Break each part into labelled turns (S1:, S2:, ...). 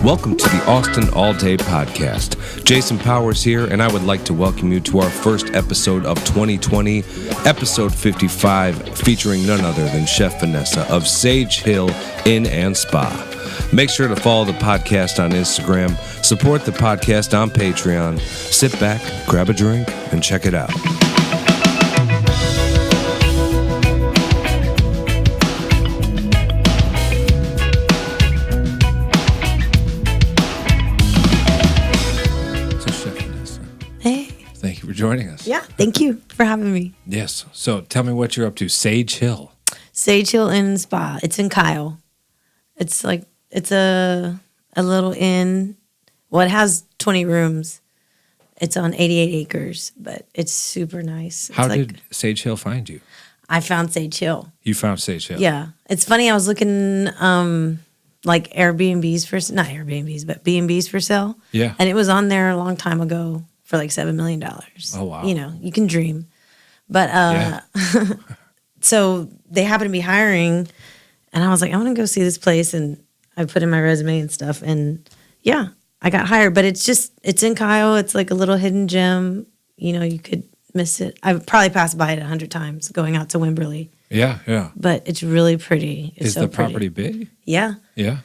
S1: Welcome to the Austin All Day Podcast. Jason Powers here, and I would like to welcome you to our first episode of 2020, episode 55, featuring none other than Chef Vanessa of Sage Hill Inn and Spa. Make sure to follow the podcast on Instagram, support the podcast on Patreon, sit back, grab a drink, and check it out. Joining us.
S2: Yeah, thank you for having me.
S1: Yes. So tell me what you're up to. Sage Hill.
S2: Sage Hill Inn and Spa. It's in Kyle. It's a little inn. Well, it has 20 rooms. It's on 88 acres, but it's super nice.
S1: How did Sage Hill find you?
S2: I found Sage Hill.
S1: You found Sage Hill?
S2: Yeah. It's funny. I was looking like Airbnbs not Airbnbs, but B&Bs for sale.
S1: Yeah.
S2: And it was on there a long time ago. For like $7 million.
S1: Oh, wow.
S2: You know, you can dream. But so they happened to be hiring, and I was like, I want to go see this place. And I put in my resume and stuff. And yeah, I got hired. But it's in Kyle. It's like a little hidden gem. You know, you could miss it. I've probably passed by it 100 times going out to Wimberley.
S1: Yeah, yeah.
S2: But it's really pretty. It's
S1: Is the property big?
S2: Yeah.
S1: Yeah.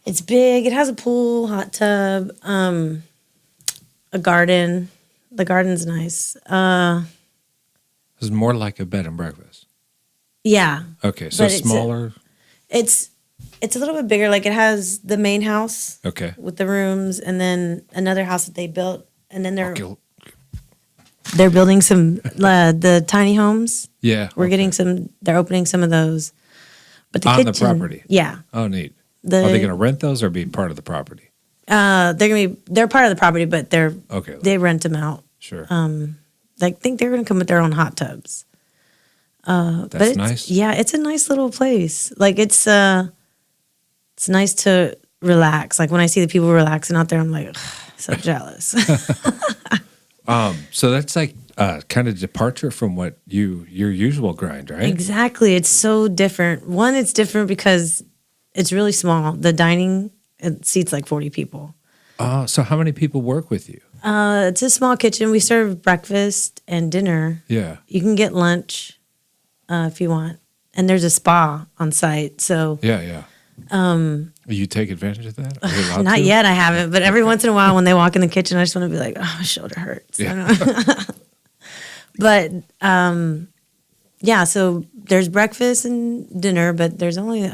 S2: It's big. It has a pool, hot tub, a garden. The garden's nice.
S1: It's more like a bed and breakfast.
S2: Yeah.
S1: Okay, so smaller.
S2: It's a little bit bigger. Like it has the main house.
S1: Okay.
S2: With the rooms, and then another house that they built, and then they're building some the tiny homes.
S1: Yeah.
S2: We're getting some. They're opening some of those. But the
S1: on
S2: kitchen,
S1: the property.
S2: Yeah.
S1: Oh, neat. Are they going to rent those or be part of the property?
S2: They're part of the property, but they rent them out.
S1: Sure.
S2: I think they're going to come with their own hot tubs.
S1: That's nice.
S2: Yeah, it's a nice little place. Like it's nice to relax. Like when I see the people relaxing out there, I'm like, ugh, so jealous.
S1: So that's like kind of departure from what your usual grind, right?
S2: Exactly. It's so different. One, it's different because it's really small. The dining, it seats like 40 people.
S1: So how many people work with you?
S2: It's a small kitchen. We serve breakfast and dinner.
S1: Yeah.
S2: You can get lunch if you want. And there's a spa on site. So
S1: yeah. You take advantage of that? Are you allowed
S2: not
S1: to?
S2: yet, I haven't. But every once in a while when they walk in the kitchen, I just want to be like, oh, my shoulder hurts.
S1: Yeah.
S2: But, yeah, so there's breakfast and dinner, but there's only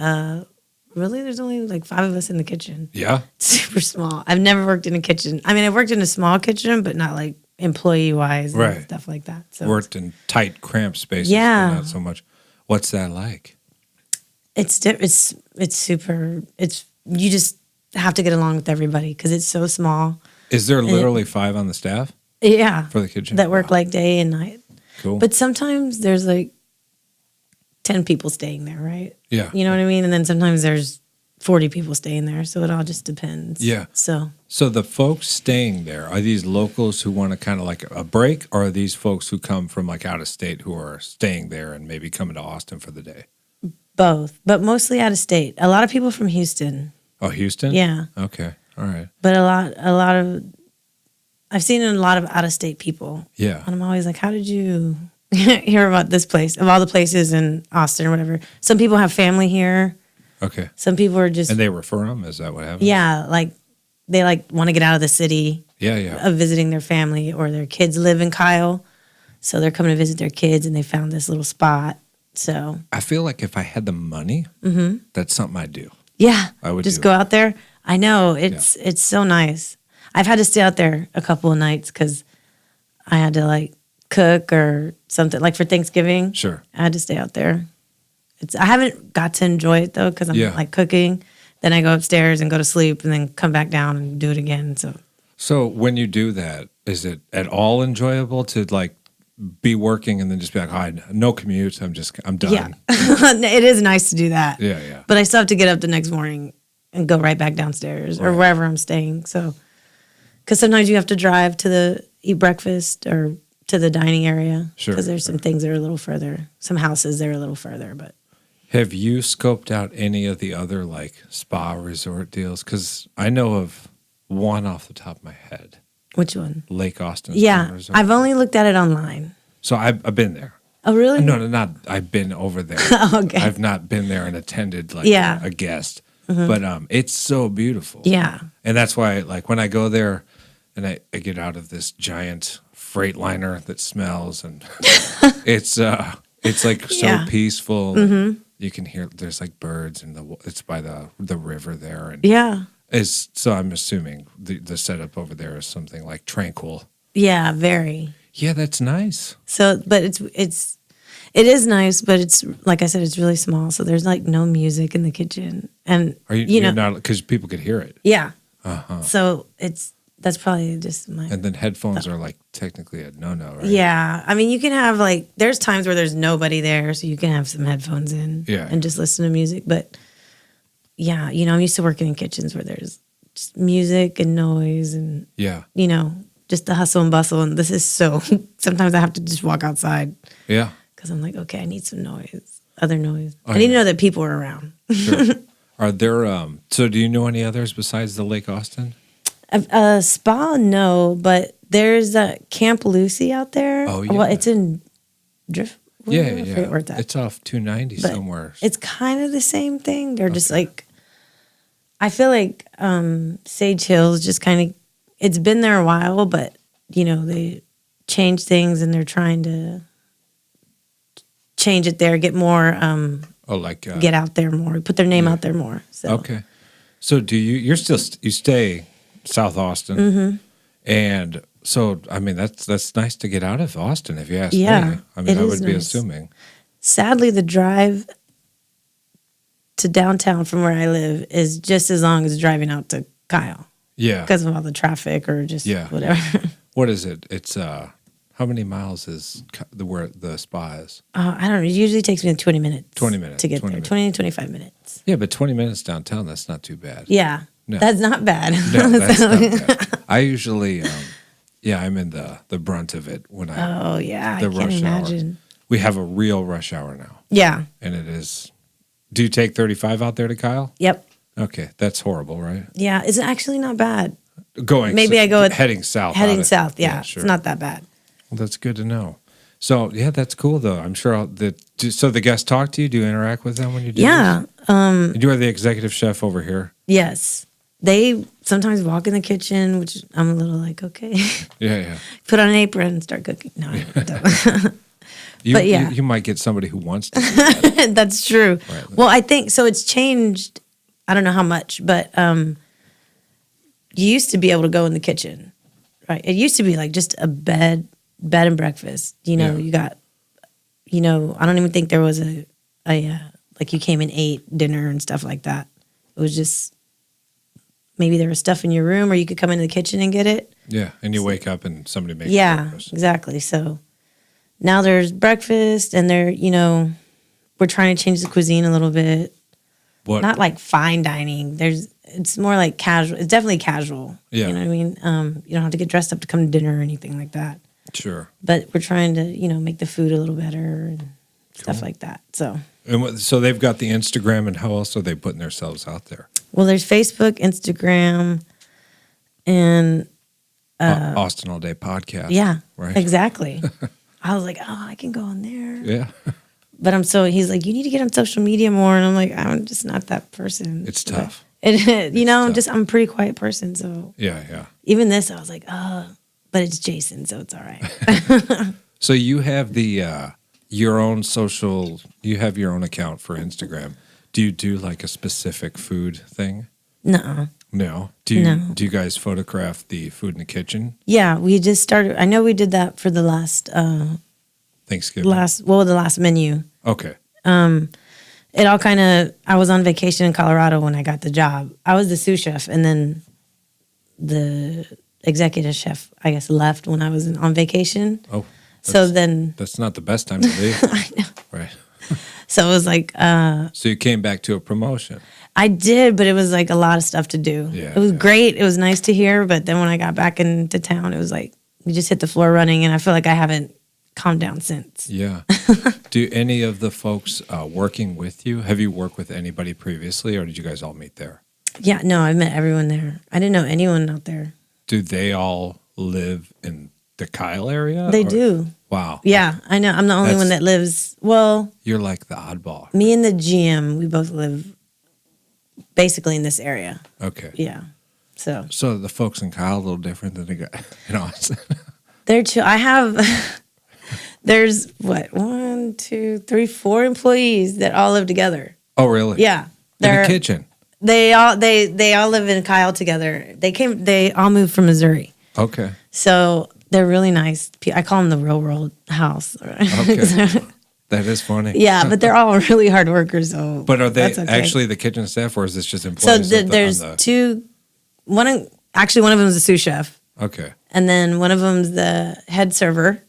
S2: like 5 of us in the kitchen.
S1: Yeah.
S2: It's super small. I've never worked in a kitchen. I mean, I've worked in a small kitchen, but not like employee-wise and stuff like that. So
S1: worked in tight, cramped spaces,
S2: yeah,
S1: but not so much. What's that like?
S2: It's super. You just have to get along with everybody because it's so small.
S1: Is there literally 5 on the staff?
S2: Yeah,
S1: for the kitchen
S2: that work like day and night.
S1: Cool.
S2: But sometimes there's like 10 people staying there, right?
S1: Yeah.
S2: You know what I mean? And then sometimes there's 40 people staying there, so it all just depends.
S1: Yeah.
S2: So
S1: the folks staying there, are these locals who want to kind of like a break, or are these folks who come from like out of state who are staying there and maybe coming to Austin for the day?
S2: Both, but mostly out of state. A lot of people from Houston.
S1: Oh, Houston?
S2: Yeah.
S1: Okay. All right.
S2: But a lot of I've seen a lot of out of state people.
S1: Yeah.
S2: And I'm always like, how did you hear about this place of all the places in Austin or whatever? Some people have family here.
S1: Okay.
S2: Some people are just...
S1: And they refer them? Is that what happens?
S2: Yeah, like they like want to get out of the city.
S1: Yeah.
S2: Of visiting their family, or their kids live in Kyle. So they're coming to visit their kids and they found this little spot. So
S1: I feel like if I had the money, that's something I'd do.
S2: Yeah.
S1: I would
S2: just go out there. I know. It's so nice. I've had to stay out there a couple of nights because I had to cook or something. Like for Thanksgiving.
S1: Sure.
S2: I had to stay out there. I haven't got to enjoy it though because I'm cooking. Then I go upstairs and go to sleep and then come back down and do it again.
S1: So when you do that, is it at all enjoyable to be working and then just be like, oh, no commute, I'm done?
S2: Yeah. It is nice to do that.
S1: Yeah.
S2: But I still have to get up the next morning and go right back downstairs or wherever I'm staying. So, because sometimes you have to drive to eat breakfast or to the dining area.
S1: Sure.
S2: Because there's some things that are a little further, some houses that are a little further, but.
S3: Have you scoped out any of the other like spa resort deals? Because I know of one off the top of my head.
S2: Which one?
S3: Lake Austin.
S2: Yeah,
S3: Resort.
S2: I've only looked at it online.
S3: So I've been there.
S2: Oh, really?
S3: No, not I've been over there.
S2: Okay.
S3: I've not been there and attended like a guest.
S2: Mm-hmm.
S3: But it's so beautiful.
S2: Yeah.
S3: And that's why like when I go there and I get out of this giant freight liner that smells and it's like so peaceful.
S2: Mm-hmm.
S3: You can hear there's like birds and it's by the river there and so I'm assuming the setup over there is something like tranquil.
S2: Yeah, very.
S3: Yeah, that's nice.
S2: So, but it is nice, but it's like I said, it's really small. So there's like no music in the kitchen, and
S3: you're not because people could hear it.
S2: Yeah. So that's probably just my.
S3: And then headphones are like technically a no-no, right?
S2: Yeah, I mean you can have like there's times where there's nobody there, so you can have some headphones in, and just listen to music. But yeah, I'm used to working in kitchens where there's just music and noise and just the hustle and bustle. And this is so, sometimes I have to just walk outside.
S3: Yeah.
S2: Because I'm like, okay, I need some noise, other noise. I need to know that people are around.
S3: Sure. Are there, so do you know any others besides the Lake Austin?
S2: Spa, no, but there's Camp Lucy out there.
S3: Oh, yeah.
S2: Well, it's in Drift.
S3: Yeah.
S2: It's
S3: off 290 somewhere.
S2: It's kind of the same thing. They're just like, I feel like Sage Hills just kind of, it's been there a while, but, they change things and they're trying to change it there, get more, get out there more, put their name out there more. So.
S3: Okay. So you stay South Austin. Mm-hmm. And so, I mean, that's nice to get out of Austin if you ask me. I mean, I would be assuming.
S2: Sadly, the drive to downtown from where I live is just as long as driving out to Kyle.
S3: Yeah.
S2: Because of all the traffic or just whatever.
S3: What is it? It's how many miles is where the spa is?
S2: I don't know. It usually takes me 20 minutes.
S3: 20 minutes.
S2: To get there. 20 to 25 minutes.
S3: Yeah, but 20 minutes downtown, that's not too bad.
S2: Yeah. No. That's not bad.
S3: No, that's not bad. I usually, I'm in the brunt of it when I.
S2: Oh, yeah. I can't imagine.
S3: Hour. We have a real rush hour now.
S2: Yeah.
S3: And it is. Do you take 35 out there to Kyle?
S2: Yep.
S3: Okay. That's horrible, right?
S2: Yeah. It's actually not bad.
S3: Maybe I go heading south.
S2: Heading south, yeah. Sure. It's not that bad.
S3: Well, that's good to know. So, yeah, that's cool, though. I'm sure so the guests talk to you? Do you interact with them when you do this? You are the executive chef over here?
S2: Yes. They sometimes walk in the kitchen, which I'm a little like, okay.
S3: Yeah.
S2: Put on an apron and start cooking. No, I don't. But yeah.
S3: You might get somebody who wants to do that.
S2: That's true. Right. Well, I think, so it's changed, I don't know how much, but you used to be able to go in the kitchen, right? It used to be like just a bed and breakfast. You got, I don't even think there was a like you came and ate dinner and stuff like that. It was just, maybe there was stuff in your room or you could come into the kitchen and get it.
S3: Yeah, and you wake up and somebody makes breakfast.
S2: Yeah, exactly. So now there's breakfast and we're trying to change the cuisine a little bit.
S3: What?
S2: Not like fine dining. It's more like casual. It's definitely casual.
S3: Yeah.
S2: You know what I mean? You don't have to get dressed up to come to dinner or anything like that.
S3: Sure.
S2: But we're trying to, make the food a little better and stuff like that. So.
S3: And so they've got the Instagram, and how else are they putting themselves out there?
S2: Well, there's Facebook, Instagram, and
S3: Austin All Day Podcast.
S2: Yeah.
S3: Right.
S2: Exactly. I was like, oh, I can go on there.
S3: Yeah.
S2: But he's like, you need to get on social media more. And I'm like, I'm just not that person.
S3: It's tough.
S2: I'm a pretty quiet person. So
S3: yeah.
S2: Even this, I was like, but it's Jason, so it's all right.
S3: So you have your own social, you have your own account for Instagram. Do you do like a specific food thing?
S2: No.
S3: No? Do you guys photograph the food in the kitchen?
S2: Yeah, we just started. I know we did that for the last
S3: Thanksgiving.
S2: The last menu.
S3: Okay.
S2: It all kind of, I was on vacation in Colorado when I got the job. I was the sous chef, and then the executive chef, I guess, left when I was on vacation.
S3: Oh.
S2: So then.
S3: That's not the best time to leave.
S2: I know.
S3: Right.
S2: So it was like.
S3: So you came back to a promotion.
S2: I did, but it was like a lot of stuff to do.
S3: Yeah,
S2: it was great. It was nice to hear. But then when I got back into town, it was like, we just hit the floor running, and I feel like I haven't calmed down since.
S3: Yeah. Do any of the folks working with you, have you worked with anybody previously, or did you guys all meet there?
S2: Yeah, no, I met everyone there. I didn't know anyone out there.
S3: Do they all live in the Kyle area?
S2: They do.
S3: Wow.
S2: Yeah, I know. I'm the only one that lives. Well,
S3: you're like the oddball.
S2: Me and the GM, we both live basically in this area.
S3: Okay.
S2: Yeah. So
S3: the folks in Kyle a little different than the guy in Austin.
S2: They're chill. I have. There's what 1, 2, 3, 4 employees that all live together.
S3: Oh, really?
S2: Yeah.
S3: In the kitchen.
S2: They all live in Kyle together. They all moved from Missouri.
S3: Okay.
S2: So they're really nice. I call them the real world house.
S3: Okay. That is funny.
S2: Yeah, but they're all really hard workers. So,
S3: but are they actually the kitchen staff, or is this just employees?
S2: So there's two. One of them is a sous chef.
S3: Okay.
S2: And then one of them's the head server,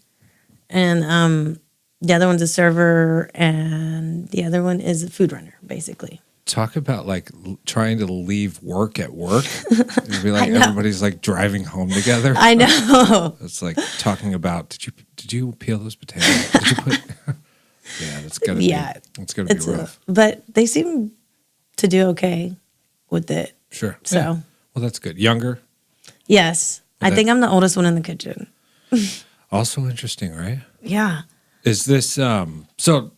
S2: and the other one's a server, and the other one is a food runner, basically.
S3: Talk about like trying to leave work at work. It'd be like everybody's like driving home together.
S2: I know.
S3: It's like talking about did you peel those potatoes? Did you put? Yeah, that's gotta be rough.
S2: But they seem to do okay with it.
S3: Sure.
S2: So
S3: well, that's good. Younger.
S2: Yes, I think I'm the oldest one in the kitchen.
S3: Also interesting, right?
S2: Yeah.
S3: Is this so?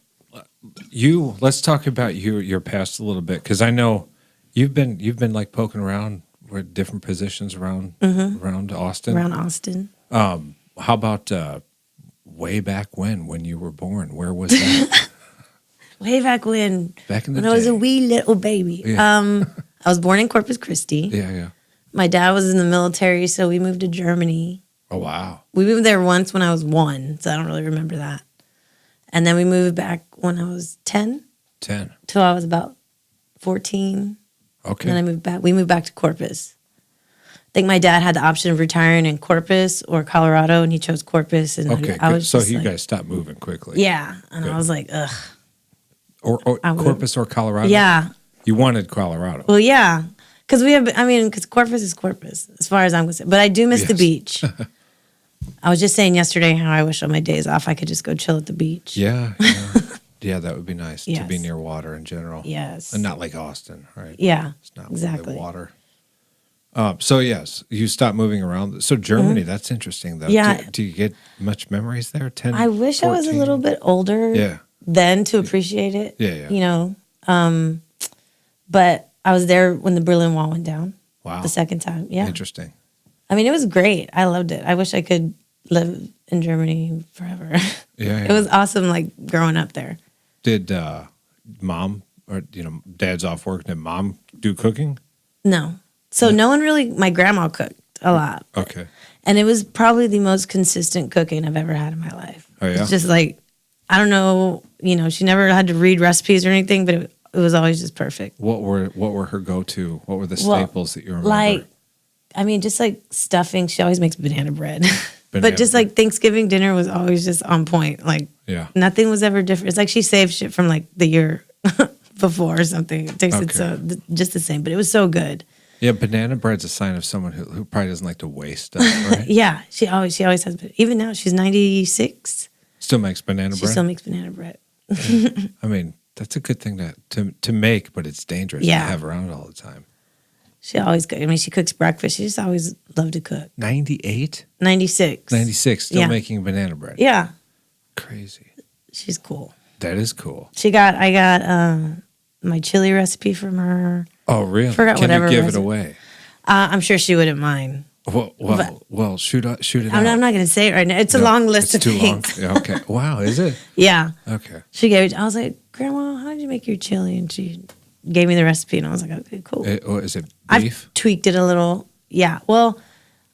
S3: Let's talk about your past a little bit, because I know you've been like poking around with different positions around Austin.
S2: Around Austin.
S3: How about way back when you were born? Where was that?
S2: Way back when.
S3: Back in the
S2: day. I was a wee little baby.
S3: Yeah.
S2: I was born in Corpus Christi.
S3: Yeah.
S2: My dad was in the military, so we moved to Germany.
S3: Oh wow.
S2: We moved there once when I was 1, so I don't really remember that. And then we moved back when I was 10.
S3: 10.
S2: Till I was about 14.
S3: Okay.
S2: And then we moved back to Corpus. I think my dad had the option of retiring in Corpus or Colorado, and he chose Corpus. And
S3: okay,
S2: I was
S3: so you guys stopped moving quickly.
S2: Yeah. And I was like, ugh.
S3: Or Corpus or Colorado?
S2: Yeah.
S3: You wanted Colorado.
S2: Well, yeah. Because Corpus is Corpus, as far as I'm concerned. But I do miss the beach. I was just saying yesterday how I wish on my days off I could just go chill at the beach.
S3: Yeah. Yeah, that would be nice to be near water in general.
S2: Yes.
S3: And not like Austin, right?
S2: Yeah,
S3: it's not
S2: exactly.
S3: really water. So, yes, you stopped moving around. So, Germany, that's interesting, though.
S2: Yeah.
S3: Do you get much memories there? 10,
S2: I wish
S3: 14?
S2: I was a little bit older then to appreciate it.
S3: Yeah.
S2: You know, but I was there when the Berlin Wall went down.
S3: Wow.
S2: The second time. Yeah.
S3: Interesting.
S2: I mean, it was great. I loved it. I wish I could live in Germany forever.
S3: Yeah.
S2: It was awesome, like, growing up there.
S3: Did mom, or, dad's off work, did mom do cooking?
S2: No. So no one really, my grandma cooked a lot.
S3: Okay.
S2: And it was probably the most consistent cooking I've ever had in my life.
S3: Oh, yeah?
S2: It's just like, I don't know, she never had to read recipes or anything, but it was always just perfect.
S3: What were her go-to? What were the staples that you remember?
S2: Like, just like stuffing. She always makes banana bread. But just like Thanksgiving dinner was always just on point. Like, nothing was ever different. It's like she saved shit from like the year before or something. It tasted just the same, but it was so good.
S3: Yeah, banana bread's a sign of someone who probably doesn't like to waste stuff, right?
S2: Yeah, she always has. Even now, she's 96.
S3: Still makes banana bread?
S2: She still makes banana bread.
S3: I mean, that's a good thing to make, but it's dangerous to have around all the time.
S2: She always cooks. I mean, she cooks breakfast. She just always loved to cook.
S3: 98?
S2: 96.
S3: 96, still making banana bread.
S2: Yeah.
S3: Crazy.
S2: She's cool.
S3: That is cool.
S2: I got my chili recipe from her.
S3: Oh, really?
S2: Forgot
S3: Can
S2: whatever
S3: you give it away?
S2: I'm sure she wouldn't mind.
S3: Well, shoot it out.
S2: I'm not going to say it right now. It's a long list of things.
S3: It's too long. Okay. Wow, is it?
S2: Yeah.
S3: Okay.
S2: She gave it. I was like, Grandma, how did you make your chili? And she gave me the recipe, and I was like, okay, cool.
S3: Is it beef?
S2: I've tweaked it a little. Yeah. Well,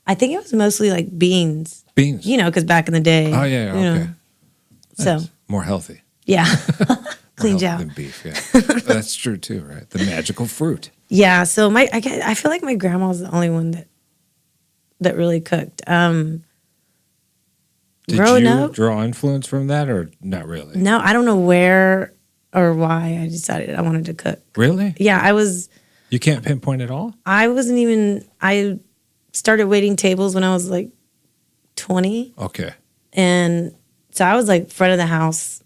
S2: I think it was mostly like beans.
S3: Beans?
S2: Because back in the day.
S3: Oh, yeah, okay.
S2: Nice.
S3: So. More healthy.
S2: Yeah. Cleaned out.
S3: Than beef, yeah. That's true, too, right? The magical fruit.
S2: Yeah. So I feel like my grandma was the only one that really cooked.
S3: Did you draw influence from that, or not really?
S2: No, I don't know where or why I decided I wanted to cook.
S3: Really?
S2: Yeah,
S3: You can't pinpoint at all?
S2: I started waiting tables when I was like 20.
S3: Okay.
S2: And so I was like front of the house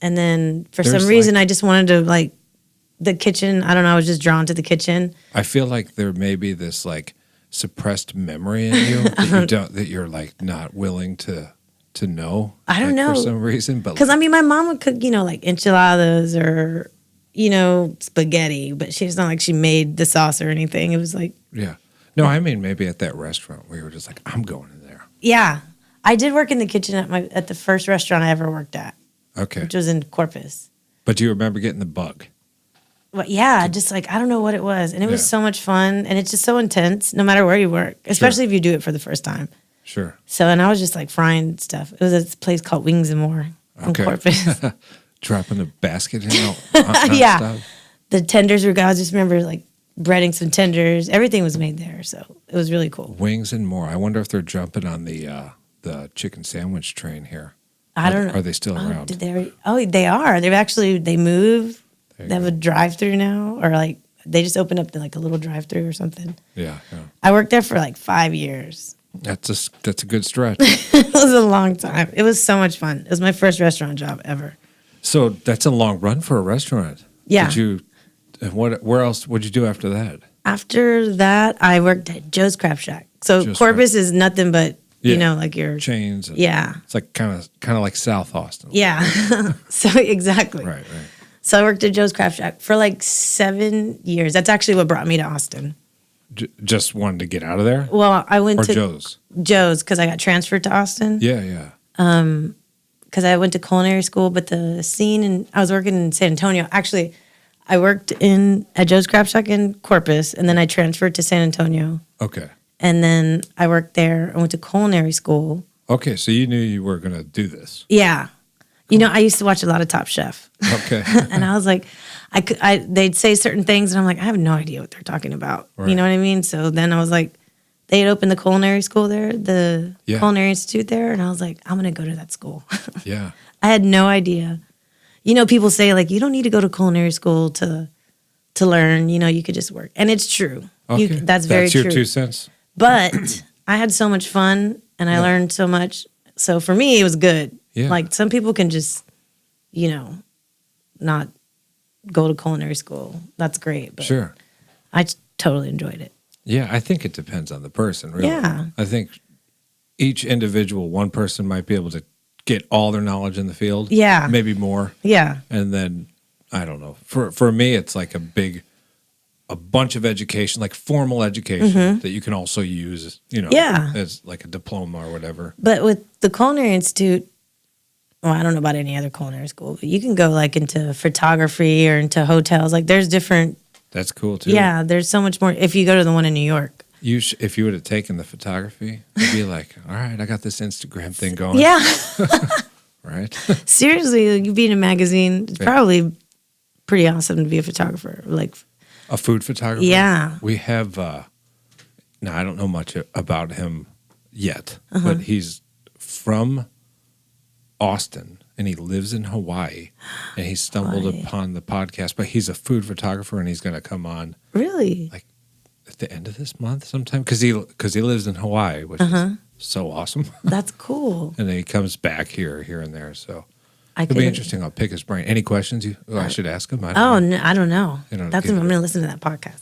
S2: And then for
S3: There's
S2: some reason, I just wanted to like the kitchen. I don't know. I was just drawn to the kitchen.
S3: I feel like there may be this like suppressed memory in you that you're like not willing to know.
S2: I don't know
S3: for some reason, but
S2: because I mean, my mom would cook, like enchiladas or spaghetti, but she's not like she made the sauce or anything. It was like
S3: yeah. No, I mean maybe at that restaurant where you were just like, I'm going in there.
S2: yeah. I did work in the kitchen at the first restaurant I ever worked at.
S3: Okay.
S2: Which was in Corpus.
S3: But do you remember getting the bug?
S2: Well, yeah, just like, I don't know what it was. And it was so much fun. And it's just so intense no matter where you work, especially if you do it for the first time.
S3: Sure.
S2: So, and I was just like frying stuff. It was a place called Wings and More in Corpus.
S3: Dropping the basket in.
S2: Yeah.
S3: Stuff.
S2: The tenders were, I just remember like breading some tenders. Everything was made there. So it was really cool.
S3: Wings and More. I wonder if they're jumping on the chicken sandwich train here.
S2: I don't know.
S3: Are they still around?
S2: They are. They move. They have a drive-through now, or like they just opened up like a little drive-through or something.
S3: Yeah.
S2: I worked there for like 5 years.
S3: That's a good stretch.
S2: It was a long time. It was so much fun. It was my first restaurant job ever.
S3: So that's a long run for a restaurant.
S2: Yeah.
S3: Where else would you do after that?
S2: After that, I worked at Joe's Crab Shack. So Corpus is nothing but like your
S3: chains.
S2: Yeah.
S3: It's like kind of like South Austin.
S2: Yeah. So exactly.
S3: Right.
S2: So I worked at Joe's Crab Shack for like 7 years. That's actually what brought me to Austin.
S3: Just wanted to get out of there?
S2: Well, I went to
S3: Joe's
S2: because I got transferred to Austin.
S3: Yeah.
S2: Because I went to culinary school, but the scene, and I was working in San Antonio. Actually, I worked at Joe's Crab Shack in Corpus, and then I transferred to San Antonio.
S3: Okay.
S2: And then I worked there. I went to culinary school.
S3: Okay, so you knew you were going to do this.
S2: Yeah. I used to watch a lot of Top Chef.
S3: Okay.
S2: And I was like, they'd say certain things, and I'm like, I have no idea what they're talking about.
S3: Right.
S2: You know what I mean? So then I was like, they had opened the culinary school there, the Culinary Institute there, and I was like, I'm going to go to that school.
S3: Yeah.
S2: I had no idea. People say, like, you don't need to go to culinary school to learn. You could just work. And it's true.
S3: Okay.
S2: That's very true.
S3: That's your 2 cents.
S2: But I had so much fun, and I learned so much. So for me, it was good.
S3: Yeah.
S2: Like, some people can just, not go to culinary school. That's great. But
S3: sure.
S2: I totally enjoyed it.
S3: Yeah, I think it depends on the person, really.
S2: Yeah.
S3: I think each individual, one person might be able to get all their knowledge in the field.
S2: Yeah.
S3: Maybe more.
S2: Yeah.
S3: And then, I don't know. For me, it's like a bunch of education, like formal education that you can also use, as like a diploma or whatever.
S2: But with the Culinary Institute, well, I don't know about any other culinary school, but you can go like into photography or into hotels. Like there's different.
S3: That's cool too.
S2: Yeah, there's so much more. If you go to the one in New York.
S3: If you would have taken the photography, you'd be like, all right, I got this Instagram thing going.
S2: Yeah.
S3: Right?
S2: Seriously, like, you be in a magazine. It's probably pretty awesome to be a photographer. Like
S3: a food photographer?
S2: Yeah.
S3: We have, now I don't know much about him yet, but he's from Austin and he lives in Hawaii and he stumbled upon the podcast, but he's a food photographer and he's going to come on.
S2: Really?
S3: Like at the end of this month sometime because he lives in Hawaii, which is so awesome.
S2: That's cool.
S3: And then he comes back here and there. So it'll be interesting. I'll pick his brain. Any questions I should ask him?
S2: I don't know. I'm going to listen to that podcast.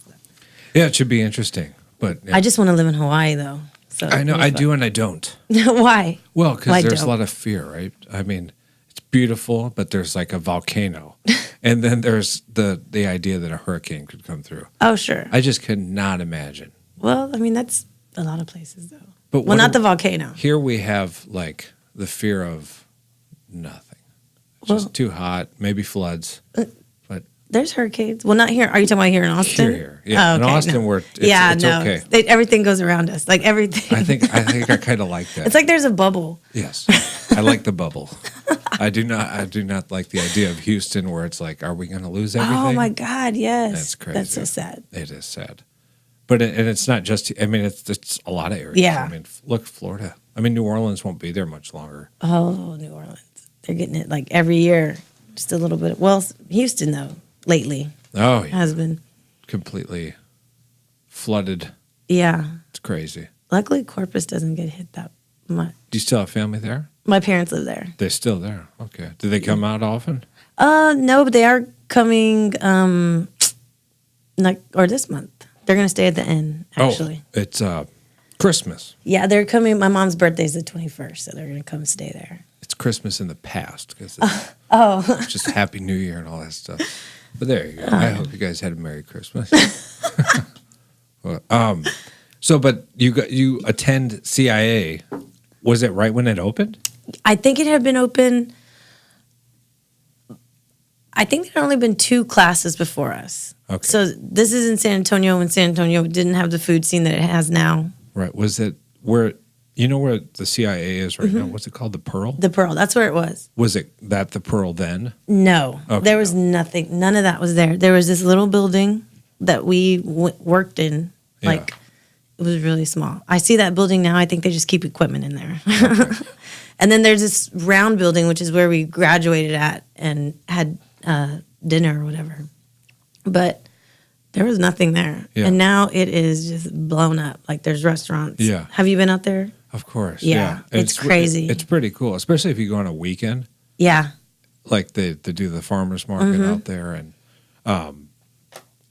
S3: Yeah, it should be interesting. But
S2: I just want to live in Hawaii, though. So
S3: I know I do and I don't.
S2: Why?
S3: Well, because there's a lot of fear, right? I mean, it's beautiful, but there's like a volcano, and then there's the idea that a hurricane could come through.
S2: Oh, sure.
S3: I just could not imagine.
S2: Well, I mean, that's a lot of places, though.
S3: But
S2: not the volcano.
S3: Here we have like the fear of nothing. It's just too hot, maybe floods. But
S2: there's hurricanes. Well, not here. Are you talking about here in Austin?
S3: Here. Yeah.
S2: Oh, okay,
S3: in Austin, it's okay.
S2: Everything goes around us. Like everything.
S3: I think I kind of like that.
S2: It's like there's a bubble.
S3: Yes. I like the bubble. I do not like the idea of Houston where it's like, are we going to lose everything?
S2: Oh my God, yes.
S3: That's crazy.
S2: That's so sad.
S3: It is sad. But it's not just, I mean, it's a lot of areas.
S2: Yeah.
S3: I mean, look, Florida. I mean, New Orleans won't be there much longer.
S2: Oh, New Orleans. They're getting it like every year. Just a little bit. Well, Houston, though, lately.
S3: Oh, yeah.
S2: Has been.
S3: Completely flooded.
S2: Yeah.
S3: It's crazy.
S2: Luckily, Corpus doesn't get hit that much.
S3: Do you still have family there?
S2: My parents live there.
S3: They're still there. Okay. Do they come out often?
S2: No, but they are coming this month. They're going to stay at the inn, actually.
S3: Oh, it's Christmas.
S2: Yeah, they're coming. My mom's birthday is the 21st, so they're going to come stay there.
S3: It's Christmas in the past because it's just Happy New Year and all that stuff. But there you go. I hope you guys had a Merry Christmas. Well, but you attend CIA. Was it right when it opened?
S2: I think it had been open. I think there had only been 2 classes before us.
S3: Okay.
S2: So this is in San Antonio when San Antonio didn't have the food scene that it has now.
S3: Right. Was it where the CIA is right now? What's it called? The Pearl?
S2: The Pearl. That's where it was.
S3: Was it that the Pearl then?
S2: No.
S3: Okay,
S2: there was nothing. None of that was there. There was this little building that we worked in. Like, it was really small. I see that building now. I think they just keep equipment in there. Okay. And then there's this round building, which is where we graduated at and had dinner or whatever. But there was nothing there. Yeah. And now it is just blown up. Like, there's restaurants.
S3: Yeah.
S2: Have you been out there?
S3: Of course.
S2: Yeah. It's crazy.
S3: It's pretty cool, especially if you go on a weekend.
S2: Yeah.
S3: Like they do the farmer's market out there. And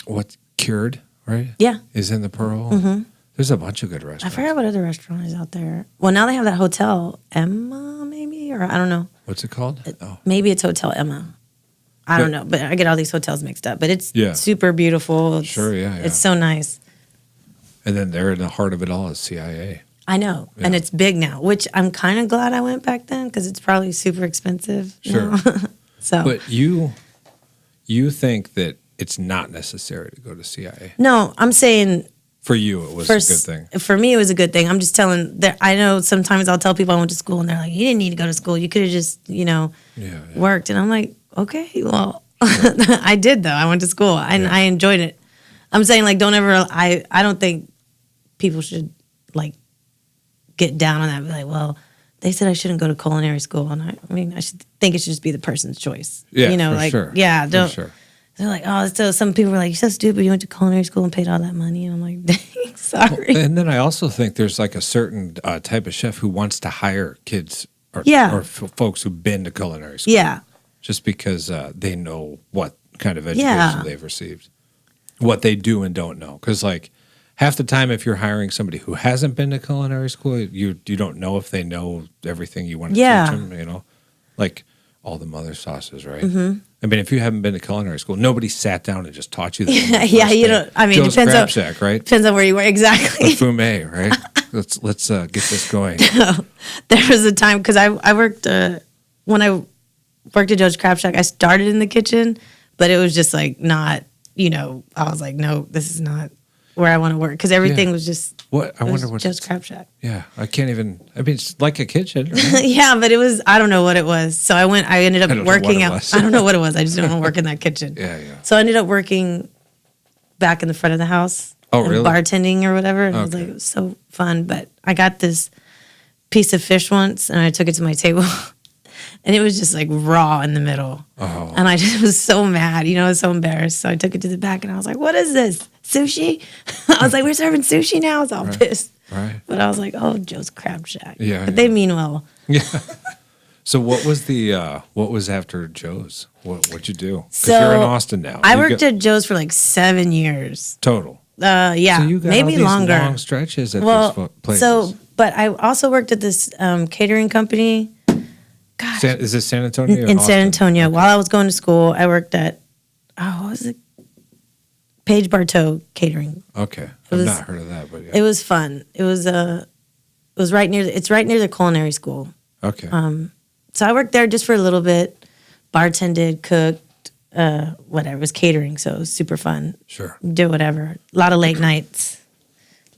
S3: what's Cured, right?
S2: Yeah.
S3: Is in the Pearl. There's a bunch of good restaurants.
S2: I forgot what other restaurant is out there. Well, now they have that Hotel Emma, maybe? Or I don't know.
S3: What's it called?
S2: Maybe it's Hotel Emma. I don't know, but I get all these hotels mixed up. But it's super beautiful.
S3: Sure, yeah.
S2: It's so nice.
S3: And then there in the heart of it all is CIA.
S2: I know. Yeah. And it's big now, which I'm kind of glad I went back then because it's probably super expensive.
S3: Sure.
S2: So.
S3: But you think that it's not necessary to go to CIA?
S2: No, I'm saying...
S3: For you, it was a good thing.
S2: For me, it was a good thing. I'm just telling... I know sometimes I'll tell people I went to school and they're like, you didn't need to go to school. You could have just, worked. And I'm like, okay, well, I did though. I went to school and I enjoyed it. I'm saying like, don't ever, I don't think people should like get down on that. Be like, well, they said I shouldn't go to culinary school. And I mean, I think it should just be the person's choice.
S3: Yeah,
S2: like,
S3: sure.
S2: Yeah, don't.
S3: For sure.
S2: They're like, oh, so some people were like, you're so stupid. You went to culinary school and paid all that money. And I'm like, dang, sorry.
S3: Well, and then I also think there's like a certain type of chef who wants to hire kids or folks who've been to culinary school.
S2: Yeah.
S3: Just because they know what kind of education they've received, what they do and don't know. Because like half the time, if you're hiring somebody who hasn't been to culinary school, you don't know if they know everything you want to teach them. Like all the mother sauces, right? Mm-hmm. I mean, if you haven't been to culinary school, nobody sat down and just taught you that.
S2: You don't. I mean,
S3: Joe's
S2: depends
S3: Crab
S2: on
S3: Shack, right?
S2: Depends on where you were exactly.
S3: The fumet, right? Let's get this going.
S2: There was a time because I worked when I worked at Joe's Crab Shack. I started in the kitchen, but it was just like not. I was like, no, this is not where I want to work because everything was just.
S3: What I wonder what
S2: Joe's Crab Shack.
S3: Yeah, I can't even. I mean, it's like a kitchen. Right?
S2: Yeah, but it was. I don't know what it was. So I ended up working out. I don't know what it was. I just didn't want to work in that kitchen.
S3: Yeah.
S2: So I ended up working back in the front of the house.
S3: Oh, really?
S2: Bartending or whatever. And it was so fun. But I got this piece of fish once, and I took it to my table. And it was just like raw in the middle. Oh. And I just was so mad, I was so embarrassed. So I took it to the back and I was like, what is this? Sushi? I was like, we're serving sushi now? I was all pissed.
S3: Right.
S2: But I was like, oh, Joe's Crab Shack.
S3: Yeah.
S2: But they mean well.
S3: Yeah. So what was after Joe's? What'd you do? Because
S2: so
S3: you're in Austin now.
S2: I worked at Joe's for like 7 years.
S3: Total.
S2: Yeah.
S3: So you got
S2: maybe
S3: all these
S2: longer.
S3: long stretches at these places.
S2: But I also worked at this catering company. Gosh.
S3: Is this San Antonio?
S2: In San Antonio. Okay. While I was going to school, I worked at, what was it? Paige Barteau Catering.
S3: Okay. I've not heard of that, but yeah.
S2: It was fun. It was right near the culinary school.
S3: Okay.
S2: So I worked there just for a little bit, bartended, cooked, whatever. It was catering, so it was super fun.
S3: Sure.
S2: Did whatever. A lot of late nights,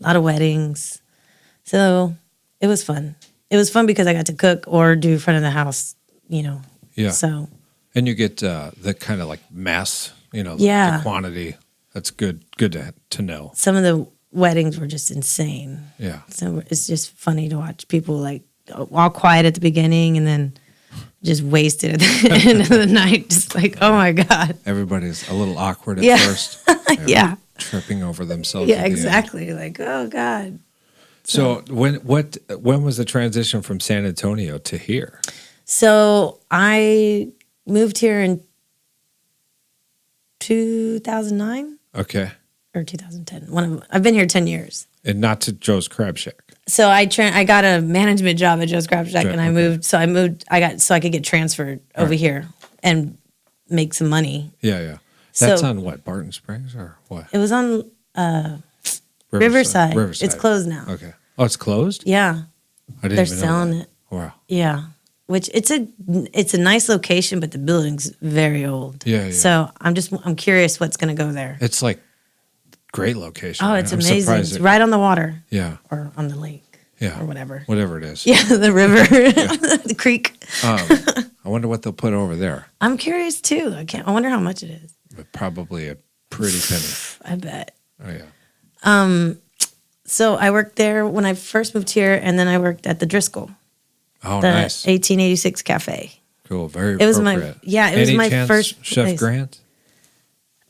S2: a lot of weddings. So it was fun. It was fun because I got to cook or do front of the house, Yeah. So.
S3: And you get the kind of like mass, the quantity. That's good to know.
S2: Some of the weddings were just insane.
S3: Yeah.
S2: So it's just funny to watch people like all quiet at the beginning and then just wasted at the end of the night. Just like, oh my God.
S3: Everybody's a little awkward at first.
S2: Yeah.
S3: Tripping over themselves.
S2: Yeah, exactly. Like, oh God.
S3: So when was the transition from San Antonio to here?
S2: So I moved here in 2009.
S3: Okay.
S2: Or 2010. I've been here 10 years.
S3: And not to Joe's Crab Shack.
S2: So I got a management job at Joe's Crab Shack, and I moved. So I could get transferred over here and make some money.
S3: Yeah. That's on what, Barton Springs or what?
S2: It was on Riverside. It's closed now.
S3: Okay. Oh, it's closed?
S2: Yeah.
S3: I didn't
S2: They're
S3: even know
S2: selling
S3: that.
S2: it.
S3: Wow.
S2: Yeah. Which it's a nice location, but the building's very old.
S3: Yeah.
S2: So I'm curious what's going to go there.
S3: It's like great location.
S2: Oh, it's amazing. It's right on the water.
S3: Yeah.
S2: Or on the lake.
S3: Yeah.
S2: Or whatever.
S3: Whatever it is.
S2: Yeah, the river, the creek.
S3: I wonder what they'll put over there.
S2: I'm curious too. I wonder how much it is.
S3: But probably a pretty penny.
S2: I bet.
S3: Oh yeah.
S2: So I worked there when I first moved here, and then I worked at the Driscoll.
S3: Oh,
S2: the
S3: nice.
S2: 1886 Cafe.
S3: Cool. Very
S2: It was
S3: appropriate.
S2: it was my
S3: chance
S2: first
S3: Chef
S2: place.
S3: Grant?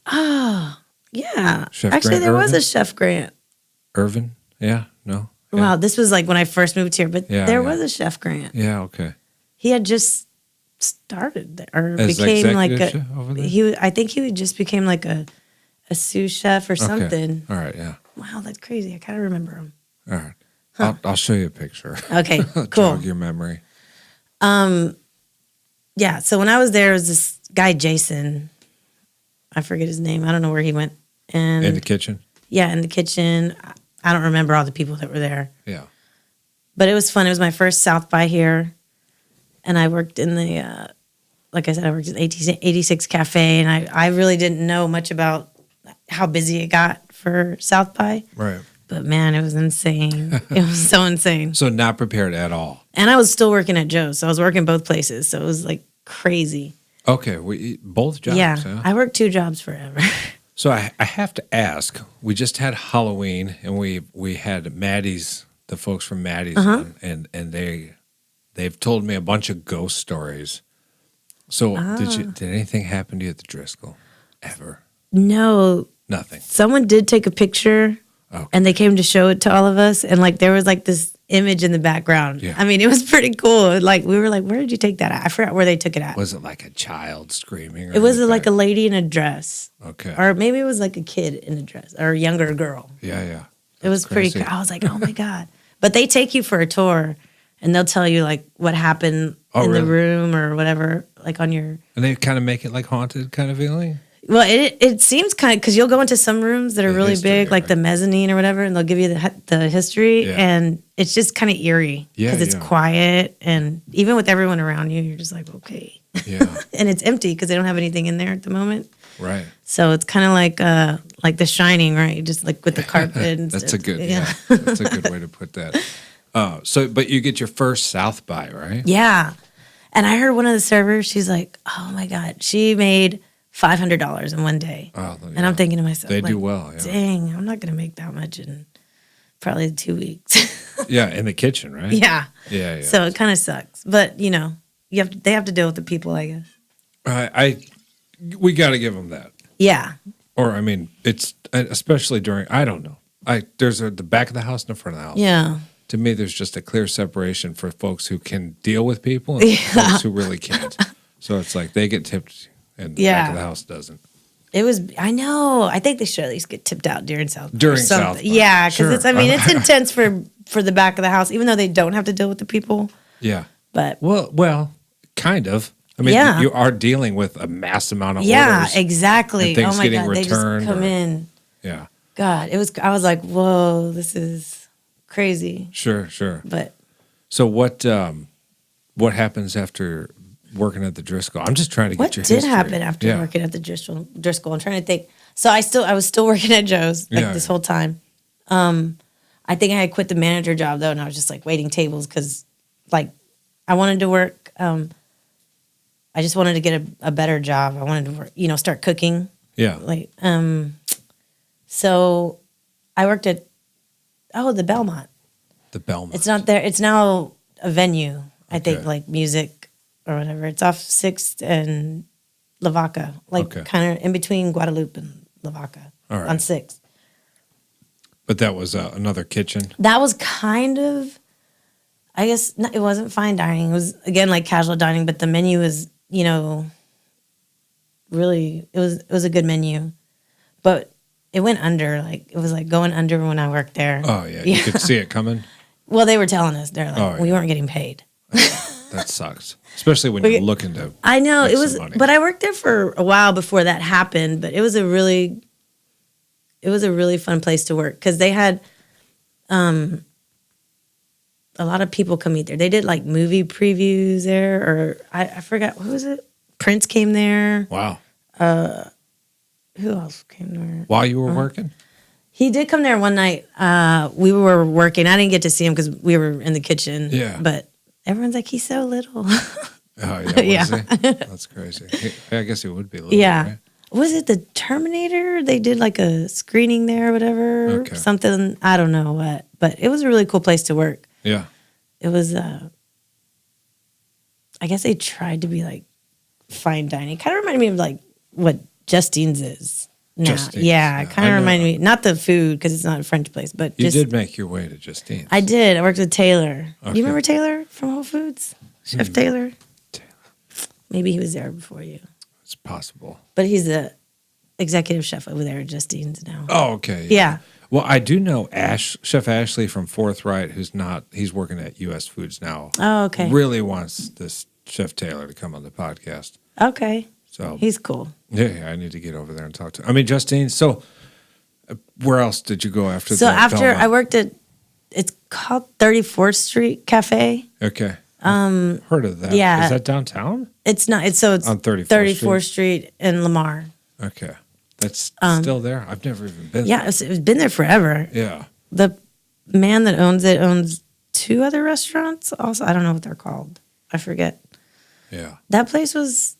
S2: Oh, yeah.
S3: Chef
S2: Actually,
S3: Grant
S2: there was
S3: Irvin?
S2: a Chef Grant.
S3: Irvin? Yeah? No? Yeah.
S2: Wow, this was like when I first moved here, but
S3: Yeah,
S2: there
S3: yeah.
S2: was a Chef Grant.
S3: Yeah, okay.
S2: He had just started there, or
S3: As
S2: became like
S3: executive
S2: a.
S3: chef over there?
S2: I think he just became like a sous chef or something.
S3: All right, yeah.
S2: Wow, that's crazy. I kind of remember him.
S3: All right. I'll show you a picture.
S2: Okay, cool.
S3: Jog your memory.
S2: Yeah, so when I was there, was this guy Jason. I forget his name. I don't know where he went. And
S3: In the kitchen?
S2: yeah, in the kitchen. I don't remember all the people that were there,
S3: Yeah.
S2: but it was fun. It was my first South by here, and I worked in the, like I said, I worked at 86 Cafe, and I really didn't know much about how busy it got for South by.
S3: Right.
S2: But man, it was insane. It was so insane.
S3: So not prepared at all.
S2: And I was still working at Joe's, so I was working both places. So it was like crazy.
S3: Okay, both jobs.
S2: Yeah,
S3: Huh?
S2: I worked 2 jobs forever.
S3: So I have to ask. We just had Halloween, and we had Maddie's, the folks from Maddie's, on, and they've told me a bunch of ghost stories. So did anything happen to you at the Driscoll ever?
S2: No,
S3: Nothing.
S2: someone did take a picture,
S3: Okay.
S2: and they came to show it to all of us, and like there was like this image in the background.
S3: Yeah.
S2: I mean, it was pretty cool. Like we were like, where did you take that at? I forgot where they took it at.
S3: Was it like a child screaming? Or
S2: It was
S3: anything?
S2: like a lady in a dress,
S3: Okay.
S2: or maybe it was like a kid in a dress, or a younger girl.
S3: Yeah.
S2: It was pretty
S3: crazy.
S2: cool. I was like, oh my God. But they take you for a tour, and they'll tell you like what happened in the
S3: really?
S2: room or whatever, like on your.
S3: And they kind of make it like haunted kind of feeling?
S2: Well, it seems kind of, because you'll go into some rooms that are
S3: The
S2: really
S3: history,
S2: big, like
S3: right.
S2: the mezzanine or whatever, and they'll give you the history,
S3: Yeah.
S2: and it's just kind of eerie
S3: Yeah,
S2: because it's
S3: yeah.
S2: quiet, and even with everyone around you, you're just like, okay.
S3: Yeah.
S2: And it's empty because they don't have anything in there at the moment.
S3: Right.
S2: So it's kind of like The Shining, right? Just like with the carpet. And
S3: That's
S2: stuff.
S3: a good that's a good way to put that. But you get your first South by, right?
S2: Yeah. And I heard one of the servers, she's like, oh my God, she made $500 in one day.
S3: Oh,
S2: And I'm thinking to myself,
S3: they
S2: like,
S3: do well. Yeah.
S2: dang, I'm not going to make that much in probably 2 weeks.
S3: Yeah, in the kitchen, right?
S2: Yeah.
S3: Yeah.
S2: So it kind of sucks. But, you know, they have to deal with the people, I guess.
S3: We got to give them that.
S2: Yeah.
S3: Or I mean, it's especially during. I don't know. There's the back of the house and the front of the house.
S2: Yeah.
S3: To me, there's just a clear separation for folks who can deal with people and folks who really can't. So it's like they get tipped, and the back of the house doesn't.
S2: It was, I know. I think they should at least get tipped out during South by.
S3: During
S2: or something.
S3: South by.
S2: Yeah, because
S3: Sure.
S2: it's intense for the back of the house, even though they don't have to deal with the people.
S3: Yeah.
S2: But
S3: Well, kind of. I mean,
S2: Yeah.
S3: you are dealing with a mass amount of
S2: yeah,
S3: orders.
S2: exactly.
S3: and things
S2: Oh my
S3: getting
S2: God, they just
S3: returned
S2: come
S3: or-
S2: in.
S3: Yeah.
S2: God, I was like, whoa, this is crazy.
S3: Sure.
S2: But
S3: So what happens after working at the Driscoll? I'm just trying to get
S2: what
S3: your
S2: did
S3: history.
S2: happen after
S3: Yeah.
S2: working at the Driscoll? I'm trying to think. So I was still working at Joe's like
S3: Yeah.
S2: this whole time. I think I had quit the manager job though, and I was just like waiting tables because like I wanted to work. I just wanted to get a better job. I wanted to work, start cooking.
S3: Yeah.
S2: Like, so I worked at the Belmont.
S3: The Belmont.
S2: It's not there. It's now a venue. I think
S3: Okay.
S2: like music or whatever. It's off 6th and Lavaca, like
S3: Okay.
S2: kind of in between Guadalupe and Lavaca
S3: All right.
S2: on 6th.
S3: But that was another kitchen.
S2: That was kind of, I guess, it wasn't fine dining. It was, again, like casual dining, but the menu was, really, it was a good menu. But it went under, like, it was like going under when I worked there.
S3: Oh, yeah. You could see it coming?
S2: Well, they were telling us. They're like, we weren't getting paid.
S3: That sucks. Especially when you're looking to
S2: I know.
S3: make
S2: It was,
S3: some money.
S2: but I worked there for a while before that happened. But it was a really fun place to work because they had a lot of people come eat there. They did like movie previews there, or I forgot, what was it? Prince came there.
S3: Wow.
S2: Who else came there?
S3: While you were working?
S2: He did come there one night. We were working. I didn't get to see him because we were in the kitchen.
S3: Yeah.
S2: But everyone's like, he's so little.
S3: Oh, yeah. Was
S2: Yeah.
S3: he? That's crazy. I guess he would be a little
S2: Yeah.
S3: bit, right?
S2: Was it the Terminator? They did like a screening there or whatever.
S3: Okay.
S2: Something, I don't know what. But it was a really cool place to work.
S3: Yeah.
S2: It was, I guess they tried to be like fine dining. Kind of reminded me of like what Justine's is now.
S3: Justine's,
S2: yeah,
S3: yeah.
S2: it kind of reminded me, not the food because it's not a French place, but
S3: You
S2: just.
S3: did make your way to Justine's.
S2: I did. I worked with Taylor.
S3: Okay.
S2: You remember Taylor from Whole Foods? Chef Taylor? Maybe he was there before you.
S3: It's possible.
S2: But he's the executive chef over there at Justine's now.
S3: Oh, okay.
S2: Yeah.
S3: Well, I do know Chef Ashley from Forthright, he's working at U.S. Foods now.
S2: Oh, okay.
S3: Really wants this Chef Taylor to come on the podcast.
S2: Okay.
S3: So
S2: He's cool.
S3: yeah, I need to get over there and talk to him. I mean, Justine, so where else did you go after that?
S2: So after
S3: Belmont?
S2: I worked at, it's called 34th Street Cafe.
S3: Okay. Heard of that.
S2: yeah.
S3: Is that downtown?
S2: It's not, it's
S3: On 34th
S2: Street in Lamar.
S3: Okay. That's still there? I've never even been
S2: Yeah,
S3: there.
S2: it's been there forever.
S3: Yeah.
S2: The man that owns it owns 2 other restaurants also. I don't know what they're called. I forget.
S3: Yeah.
S2: That place was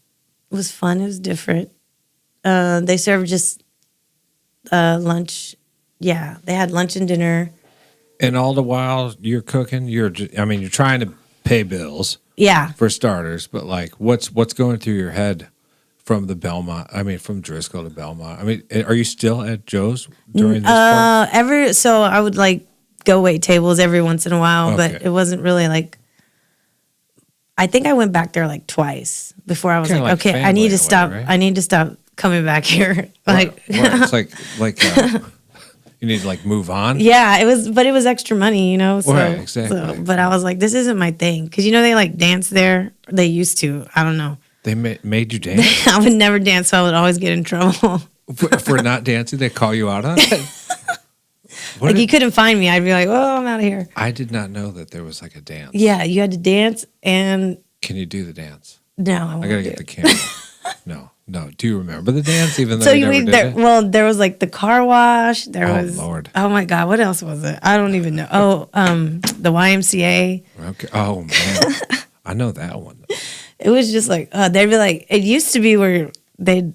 S2: fun. It was different. They served just lunch. Yeah, they had lunch and dinner.
S3: And all the while you're cooking, you're trying to pay bills
S2: Yeah.
S3: for starters, but like what's going through your head from the Belmont? I mean, from Driscoll to Belmont. I mean, are you still at Joe's during this part?
S2: So I would like go wait tables every once in a while, but
S3: Okay.
S2: it wasn't really like. I think I went back there like twice before I was
S3: Kinda
S2: like,
S3: like
S2: okay, I
S3: family
S2: need
S3: in
S2: to
S3: a way,
S2: stop.
S3: right?
S2: I need to stop coming back here. Like,
S3: It's like you need to like move on.
S2: yeah, but it was extra money, So,
S3: Right, exactly.
S2: but I was like, this isn't my thing because they like dance there. They used to. I don't know.
S3: They made you dance
S2: I would never dance, so I would always get in trouble.
S3: for not dancing. They call you out on it.
S2: Like you couldn't find me. I'd be like, oh, I'm out of here.
S3: I did not know that there was like a dance.
S2: Yeah, you had to dance and
S3: Can you do the dance?
S2: no, I
S3: I
S2: won't
S3: gotta
S2: do
S3: get
S2: it.
S3: the camera. No. Do you remember the dance? Even though
S2: So
S3: you never did it?
S2: well, there was like the car wash. There
S3: Oh,
S2: was
S3: Lord.
S2: Oh my God, what else was it? I don't even know. Oh, the YMCA.
S3: Okay. Oh man, I know that one.
S2: It was just like they'd be like. It used to be where they'd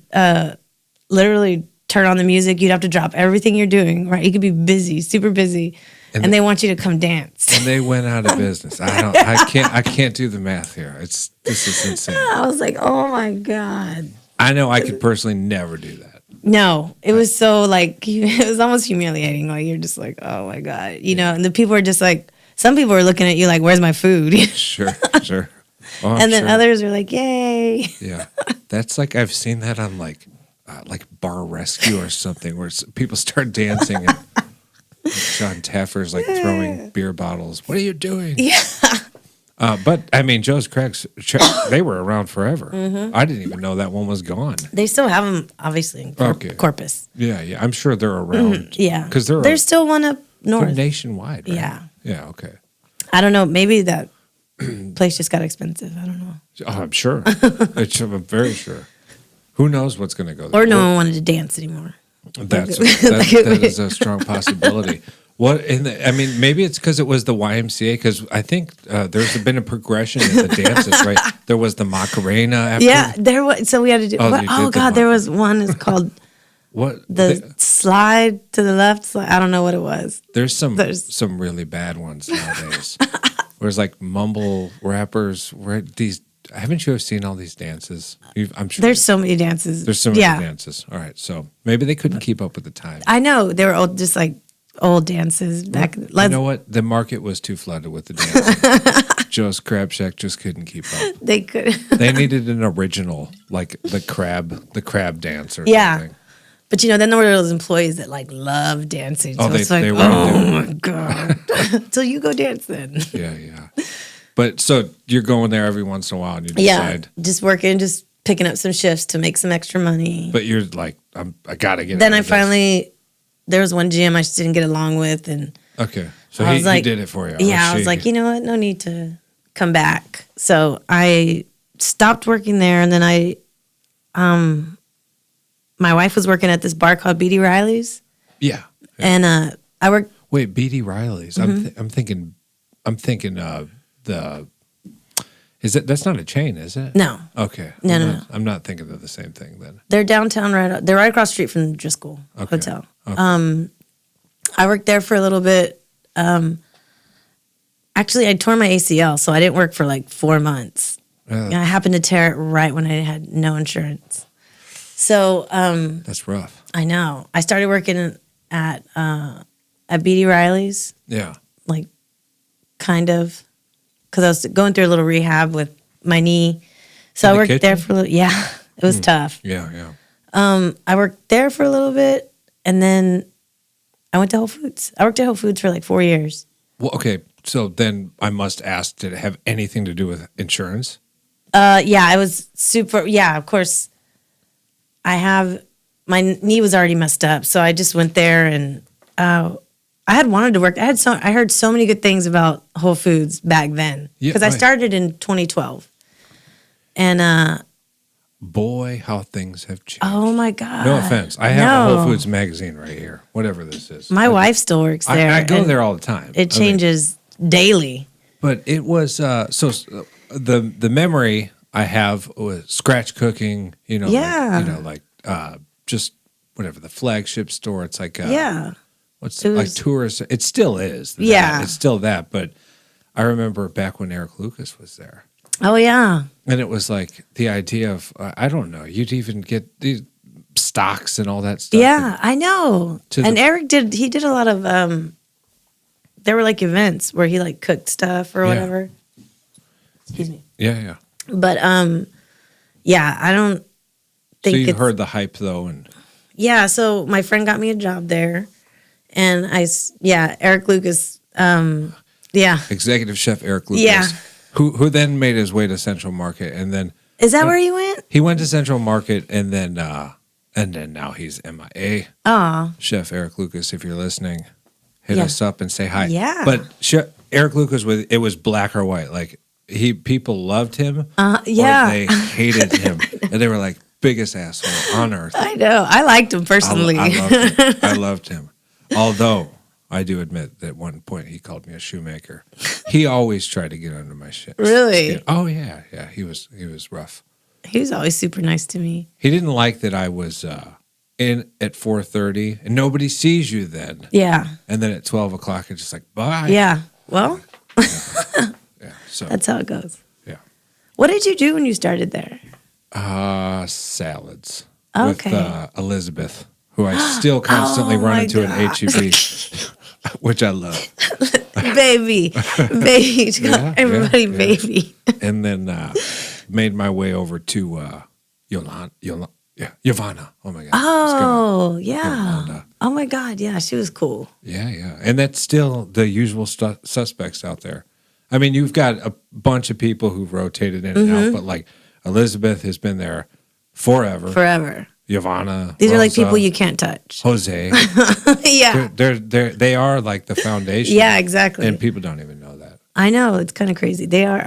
S2: literally turn on the music. You'd have to drop everything you're doing. Right, you could be busy, super busy, and they want you to come dance.
S3: And they went out of business. I can't do the math here. This is insane.
S2: I was like, oh my God.
S3: I know I could personally never do that.
S2: No, it was so like it was almost humiliating. Like you're just like, oh my God, and the people are just like, some people are looking at you like, where's my food?
S3: Sure. Oh, I'm
S2: And then
S3: sure.
S2: others are like, yay.
S3: Yeah, that's like I've seen that on like Bar Rescue or something where people start dancing and John Taffer's like throwing beer bottles. What are you doing?
S2: Yeah.
S3: But I mean, Joe's Craigs, they were around forever.
S2: Mm-hmm.
S3: I didn't even know that one was gone.
S2: They still have them, obviously, in
S3: Okay.
S2: Corpus.
S3: Yeah, I'm sure they're around.
S2: Yeah.
S3: because
S2: There's still one up
S3: they're
S2: north.
S3: nationwide. Right?
S2: Yeah.
S3: Yeah. Okay.
S2: I don't know. Maybe that place just got expensive. I don't know.
S3: Oh, I'm sure. I'm very sure. Who knows what's going to go there?
S2: Or no one wanted to dance anymore.
S3: That is a strong possibility. Maybe it's because it was the YMCA. Because I think there's been a progression in the dances, right? There was the Macarena. After.
S2: Yeah, there was. So we had to do.
S3: Oh,
S2: What,
S3: you did
S2: oh
S3: the
S2: God, there was one. It's called
S3: What
S2: the slide to the left. I don't know what it was.
S3: There's some really bad ones nowadays. Whereas like mumble rappers, where these. Haven't you seen all these dances? I'm sure
S2: There's so many dances.
S3: There's so many dances. All right, so maybe they couldn't keep up with the time.
S2: I know they were all just like old dances back.
S3: You know what? The market was too flooded with the dancing. Joe's Crab Shack just couldn't keep up.
S2: They could.
S3: They needed an original, like the crab dance or
S2: Yeah.
S3: something.
S2: But then there were those employees that love dancing. So it's like,
S3: they were.
S2: oh my God. So you go dance then.
S3: Yeah. But so you're going there every once in a while and you decide.
S2: Yeah, just working, just picking up some shifts to make some extra money.
S3: But you're like, I got to get
S2: Then
S3: out
S2: I
S3: of this.
S2: finally, there was one gym I just didn't get along with. And
S3: Okay. So
S2: I
S3: he
S2: was like,
S3: did it for you.
S2: Yeah, I was like, you know what? No need to come back. So I stopped working there. And then my wife was working at this bar called B.D. Riley's.
S3: Yeah.
S2: And I worked.
S3: Wait, B.D. Riley's.
S2: Mm-hmm.
S3: I'm thinking that's not a chain, is it?
S2: No.
S3: Okay.
S2: No.
S3: I'm not thinking of the same thing then.
S2: They're downtown, they're right across the street from the Driscoll Hotel. Okay. I worked there for a little bit. Actually, I tore my ACL, so I didn't work for like 4 months. And I happened to tear it right when I had no insurance. So
S3: that's rough.
S2: I know. I started working at B.D. Riley's.
S3: Yeah.
S2: Like, kind of, because I was going through a little rehab with my knee. So I worked there for a little. Yeah, it was tough.
S3: Yeah.
S2: I worked there for a little bit, and then I went to Whole Foods. I worked at Whole Foods for like 4 years.
S3: Well, okay. So then I must ask, did it have anything to do with insurance?
S2: Yeah, I was super. Yeah, of course. My knee was already messed up, so I just went there, and I had wanted to work. I heard so many good things about Whole Foods back then because I started in 2012, and
S3: boy, how things have changed.
S2: oh my God!
S3: No offense, I have a Whole Foods magazine right here. Whatever this is,
S2: My wife still works there.
S3: I go there all the time.
S2: It changes daily.
S3: But it was the memory I have was scratch cooking.
S2: Yeah.
S3: Like just whatever the flagship store. It's like
S2: Yeah.
S3: What's like tourist? It still is.
S2: Yeah.
S3: It's still that. But I remember back when Eric Lucas was there.
S2: Oh yeah.
S3: And it was like the idea of I don't know. You'd even get these stocks and all that stuff.
S2: Yeah, I know. And Eric did. He did a lot of. There were like events where he like cooked stuff or whatever. Excuse me.
S3: Yeah.
S2: But yeah, I don't think.
S3: So you heard the hype though, and
S2: yeah. So my friend got me a job there, and Eric Lucas. Yeah.
S3: Executive chef Eric Lucas.
S2: Yeah.
S3: Who then made his way to Central Market, and then
S2: is that where he went?
S3: He went to Central Market, and then now he's MIA.
S2: Oh.
S3: Chef Eric Lucas, if you're listening, hit us up and say hi.
S2: Yeah.
S3: But Eric Lucas, it was black or white. Like people loved him.
S2: Yeah.
S3: Or they hated him, and they were like biggest asshole on earth.
S2: I know. I liked him personally.
S3: I loved him. Although I do admit that at one point he called me a shoemaker. He always tried to get under my shit.
S2: Really?
S3: Oh yeah. He was rough.
S2: He was always super nice to me.
S3: He didn't like that I was in at 4:30 and nobody sees you then.
S2: Yeah.
S3: And then at 12 o'clock it's just like bye.
S2: Yeah. Well.
S3: Yeah. So
S2: that's how it goes.
S3: Yeah.
S2: What did you do when you started there?
S3: Salads.
S2: Okay.
S3: With Elizabeth, who I still constantly run into in HEB. Which I love.
S2: Baby. Everybody, baby.
S3: And then made my way over to Yolanda. Oh my God.
S2: Oh, yeah.
S3: Yolanda.
S2: Oh my God. Yeah, she was cool.
S3: Yeah. And that's still the usual suspects out there. I mean, you've got a bunch of people who've rotated in and out, but like Elizabeth has been there forever. Yvonne.
S2: These are like people you can't touch.
S3: Jose.
S2: Yeah.
S3: They are like the foundation.
S2: Yeah, exactly.
S3: And people don't even know that.
S2: I know. It's kind of crazy. They are,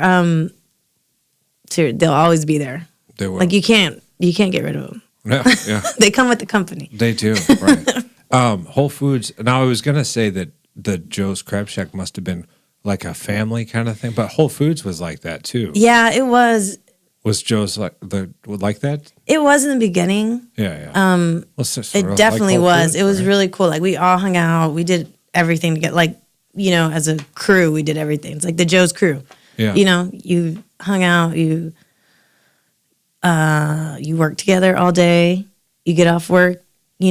S2: they'll always be there.
S3: They will.
S2: Like you can't get rid of them.
S3: Yeah.
S2: They come with the company.
S3: They do, right. Whole Foods. Now, I was going to say that the Joe's Crab Shack must have been like a family kind of thing, but Whole Foods was like that too.
S2: Yeah, it was.
S3: Was Joe's like that?
S2: It was in the beginning.
S3: Yeah.
S2: It definitely was. It was really cool. Like we all hung out. We did everything to get as a crew, we did everything. It's like the Joe's crew.
S3: Yeah.
S2: You hung out, you work together all day. You get off work, you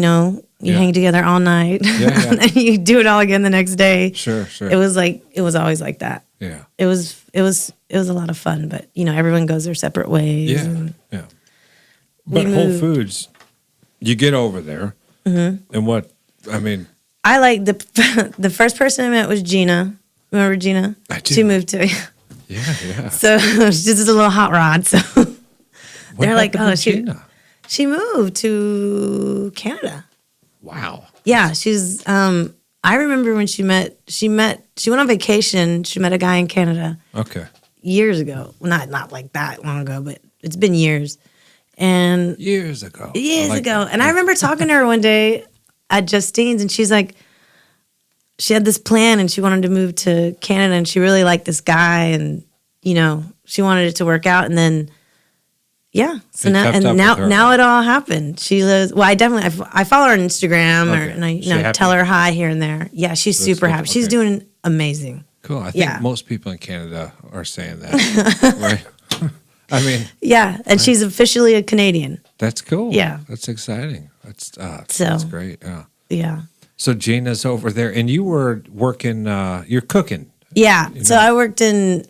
S2: You hang together all night.
S3: Yeah.
S2: And then you do it all again the next day.
S3: Sure.
S2: It was always like that.
S3: Yeah.
S2: It was a lot of fun, but everyone goes their separate ways.
S3: Yeah. But Whole Foods, you get over there, and what? I mean,
S2: I like the first person I met was Gina. Remember Gina?
S3: I do.
S2: She moved to
S3: Yeah.
S2: So she's just a little hot rod. So they're like, oh, she moved to Canada.
S3: Wow.
S2: Yeah, she's. I remember when she went on vacation. She met a guy in Canada.
S3: Okay.
S2: Years ago. Well, not like that long ago, but it's been years. And
S3: years ago.
S2: And I remember talking to her one day at Justine's, and she's like, she had this plan, and she wanted to move to Canada, and she really liked this guy, and she wanted it to work out, and then. Yeah. So now it all happened. She lives. Well, I follow her on Instagram, and I tell her hi here and there. Yeah, she's super happy. She's doing amazing.
S3: Cool. I think most people in Canada are saying that, right? I mean.
S2: Yeah, and she's officially a Canadian.
S3: That's cool.
S2: Yeah,
S3: that's exciting. That's great. Yeah.
S2: Yeah.
S3: So Gina's over there, and you were working. You're cooking.
S2: Yeah. So I worked in.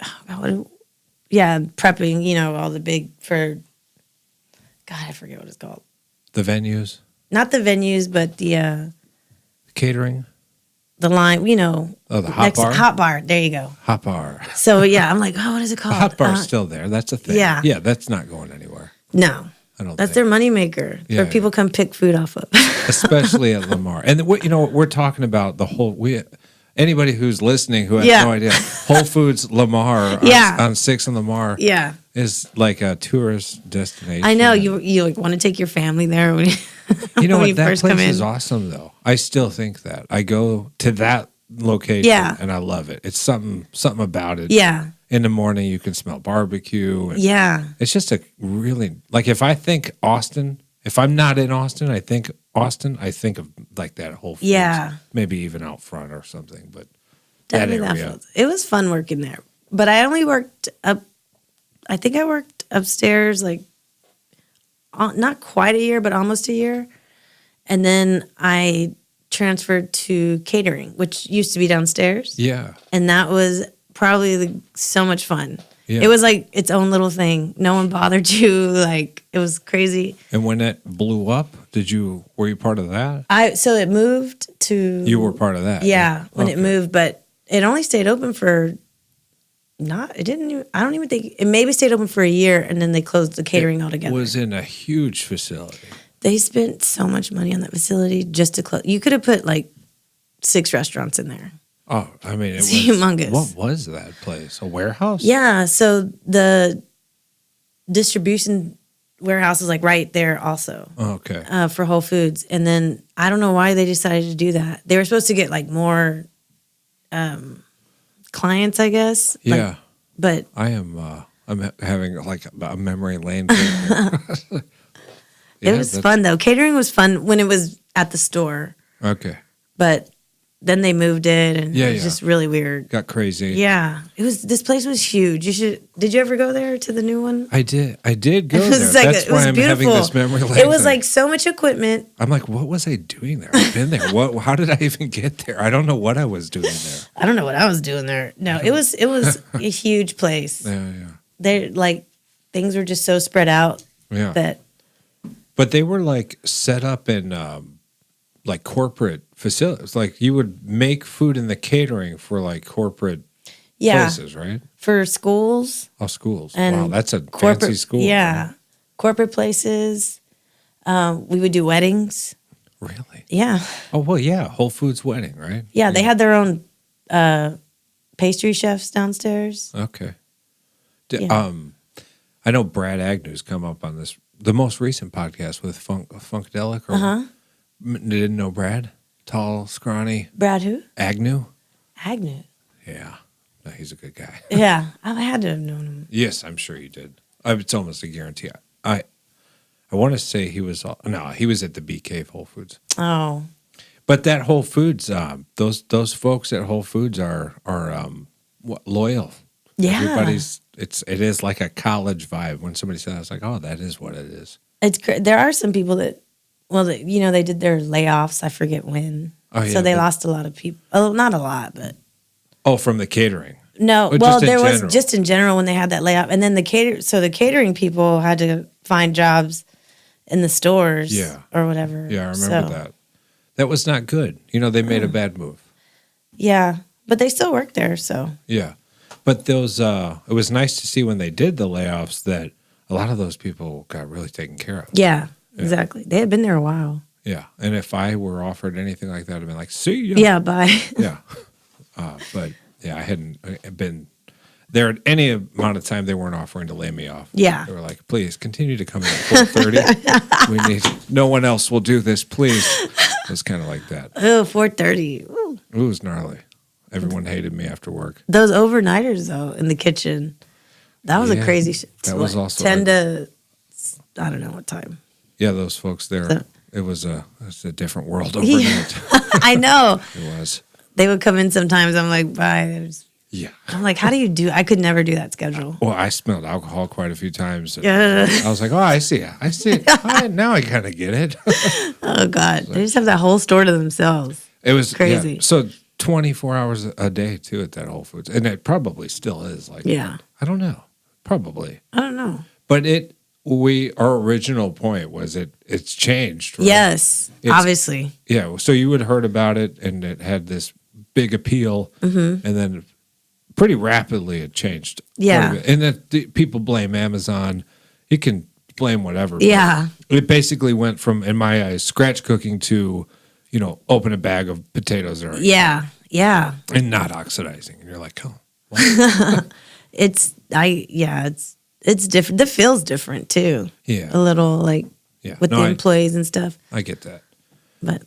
S2: Prepping. All the big for. God, I forget what it's called.
S3: The venues?
S2: Not the venues, but the...
S3: catering?
S2: The line,
S3: Oh, the hot bar?
S2: Hot bar, there you go.
S3: Hot bar.
S2: So, yeah, I'm like, oh, what is it called?
S3: The hot bar's still there. That's a thing.
S2: Yeah.
S3: Yeah, that's not going anywhere.
S2: No. That's their moneymaker. Where people come pick food off of.
S3: Especially at Lamar. And, we're talking about the whole... Anybody who's listening who has no idea, Whole Foods Lamar on 6 and Lamar is like a tourist destination.
S2: I know. You want to take your family there when
S3: what? That place is awesome, though. I still think that. I go to that location and I love it. It's something about it.
S2: Yeah.
S3: In the morning, you can smell barbecue. It's just a really, like if I think Austin, if I'm not in Austin, I think of like that Whole Foods.
S2: Yeah.
S3: Maybe even out front or something, but
S2: definitely that area. It was fun working there. But I only worked I think I worked upstairs like not quite a year, but almost a year. And then I transferred to catering, which used to be downstairs.
S3: Yeah.
S2: And that was probably so much fun.
S3: Yeah.
S2: It was like its own little thing. No one bothered you. Like it was crazy.
S3: And when it blew up, were you part of that?
S2: So it moved to.
S3: You were part of that.
S2: Yeah, when it moved, but it only stayed open for. I don't even think it maybe stayed open for a year, and then they closed the catering altogether.
S3: It was in a huge facility.
S2: They spent so much money on that facility just to close. You could have put like 6 restaurants in there.
S3: Oh, I mean,
S2: it's humongous.
S3: What was that place? A warehouse?
S2: Yeah. So the distribution warehouse is like right there also.
S3: Oh, okay.
S2: For Whole Foods. And then I don't know why they decided to do that. They were supposed to get like more clients, I guess.
S3: Yeah.
S2: But
S3: I'm having like a memory lane.
S2: It was fun though. Catering was fun when it was at the store.
S3: Okay.
S2: But then they moved it, and it was just really weird.
S3: Got crazy.
S2: Yeah, this place was huge. Did you ever go there to the new one?
S3: I did go there. That's why I'm
S2: beautiful.
S3: having this memory lane.
S2: It was like so much equipment.
S3: I'm like, what was I doing there? I've been there. How did I even get there? I don't know what I was doing there.
S2: I don't know what I was doing there. No, it was a huge place.
S3: Yeah.
S2: They like things were just so spread out.
S3: Yeah. But they were like set up in like corporate facilities. Like you would make food in the catering for like corporate places, right?
S2: For schools.
S3: Oh, schools.
S2: And
S3: wow, that's a fancy school.
S2: Yeah. Right? Corporate places. We would do weddings.
S3: Really?
S2: Yeah.
S3: Oh, well, yeah. Whole Foods wedding, right?
S2: Yeah, they had their own pastry chefs downstairs.
S3: Okay. I know Brad Agnew's come up on the most recent podcast with Funkadelic. Didn't know Brad? Tall, scrawny.
S2: Brad who?
S3: Agnew. Yeah. No, he's a good guy.
S2: Yeah. I had to have known him.
S3: Yes, I'm sure you did. It's almost a guarantee. I want to say he was at the Bee Cave Whole Foods.
S2: Oh.
S3: But that Whole Foods, those folks at Whole Foods are loyal.
S2: Yeah.
S3: It is like a college vibe. When somebody says, I was like, oh, that is what it is.
S2: It's there are some people that well, they did their layoffs. I forget when.
S3: Oh, yeah,
S2: so they
S3: but-
S2: lost a lot of people. Oh, not a lot, but
S3: Oh, from the catering.
S2: no.
S3: Or
S2: Well,
S3: just in
S2: there was
S3: general?
S2: just in general when they had that layoff, and then the catering people had to find jobs in the stores,
S3: Yeah.
S2: or whatever.
S3: Yeah, I remember that. That was not good. They made a bad move.
S2: Yeah, but they still work there, so
S3: Yeah. But those, it was nice to see when they did the layoffs that a lot of those people got really taken care of.
S2: yeah, exactly. They had been there a while.
S3: Yeah. And if I were offered anything like that, I'd been like, see ya.
S2: Yeah, bye.
S3: Yeah. But yeah, I hadn't been there at any amount of time. They weren't offering to lay me off.
S2: Yeah.
S3: They were like, please continue to come in at 4:30. We need, no one else will do this, please. It was kind of like that.
S2: Oh, 4:30.
S3: It was gnarly. Everyone hated me after work.
S2: Those overnighters though in the kitchen, that was a
S3: Yeah,
S2: crazy shit.
S3: that was also
S2: 10 to I don't know what time.
S3: Yeah, those folks there.
S2: So-
S3: It was a different world
S2: Yeah.
S3: overnight.
S2: I know.
S3: It was.
S2: They would come in sometimes. I'm like, bye.
S3: Yeah.
S2: I'm like, how do you do? I could never do that schedule.
S3: Well, I smelled alcohol quite a few times.
S2: Yeah.
S3: I was like, oh, I see it. I see it. Now I kind of get it.
S2: Oh God, they just have that whole store to themselves.
S3: It was
S2: Crazy.
S3: Yeah. So 24 hours a day too at that Whole Foods, and it probably still is. Like,
S2: Yeah.
S3: I don't know, probably,
S2: I don't know.
S3: but our original point was it's changed. Right?
S2: Yes,
S3: It's-
S2: obviously.
S3: Yeah. So you had heard about it, and it had this big appeal, and then pretty rapidly it changed.
S2: Yeah.
S3: quite a bit. And that people blame Amazon. You can blame whatever. but
S2: Yeah.
S3: It basically went from, in my eyes, scratch cooking to, open a bag of potatoes or
S2: Yeah.
S3: and not oxidizing. And you're like, oh, what?
S2: It's different. The feel's different too.
S3: Yeah.
S2: A little like
S3: Yeah.
S2: with
S3: No,
S2: the employees and stuff.
S3: I get that.
S2: But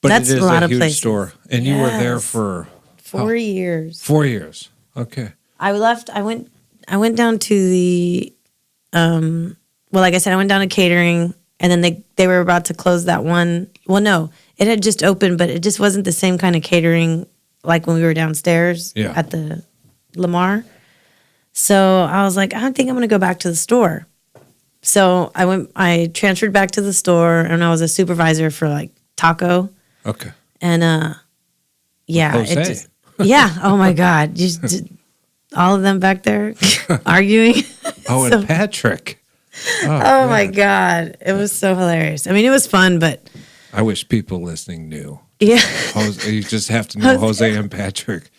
S3: But
S2: That's
S3: it is
S2: a lot
S3: a
S2: of
S3: huge
S2: places.
S3: store. And you were there
S2: Yes.
S3: for
S2: 4 years.
S3: 4 years. Okay.
S2: I went down to the well, like I said, I went down to catering, and then they were about to close that one. Well, no, it had just opened, but it just wasn't the same kind of catering like when we were downstairs
S3: Yeah.
S2: at the Lamar. So I was like, I think I'm going to go back to the store. So I transferred back to the store, and I was a supervisor for like taco.
S3: Okay.
S2: And yeah,
S3: Jose.
S2: oh my God, all of them back there arguing.
S3: Oh, and
S2: So-
S3: Patrick.
S2: Oh my God, it was so hilarious. I mean, it was fun, but
S3: I wish people listening knew.
S2: yeah,
S3: Jose, you just have to know Jose and Patrick.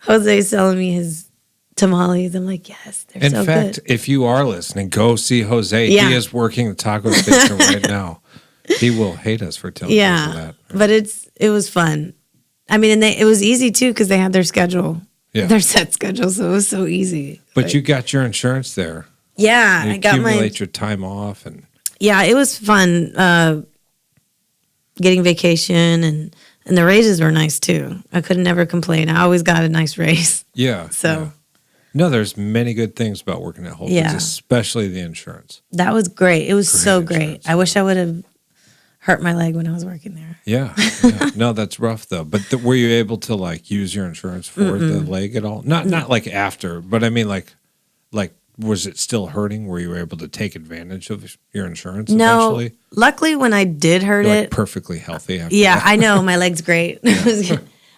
S2: Jose's selling me his tamales. I'm like, yes, they're
S3: In
S2: so
S3: fact,
S2: good.
S3: if you are listening, go see Jose.
S2: Yeah.
S3: He is working the taco station right now. He will hate us for telling us
S2: Yeah,
S3: that.
S2: but it was fun. I mean, and it was easy too because they had their schedule,
S3: Yeah.
S2: their set schedule, so it was so easy.
S3: But you got your insurance there.
S2: Yeah,
S3: You
S2: I got my
S3: accumulate your time off, and
S2: yeah, it was fun getting vacation, and the raises were nice too. I could never complain. I always got a nice raise.
S3: yeah.
S2: So-
S3: yeah. No, there's many good things about working at Whole Foods,
S2: Yeah.
S3: especially the insurance.
S2: That was great. It was so
S3: Great
S2: great.
S3: insurance.
S2: I wish I would have hurt my leg when I was working there.
S3: Yeah. yeah. No, that's rough though. But were you able to like use your insurance for the leg at all? Not like after, but I mean like was it still hurting? Were you able to take advantage of your insurance
S2: No,
S3: eventually?
S2: luckily when I did hurt
S3: You're
S2: it,
S3: like perfectly healthy after
S2: yeah,
S3: that?
S2: I know my leg's great.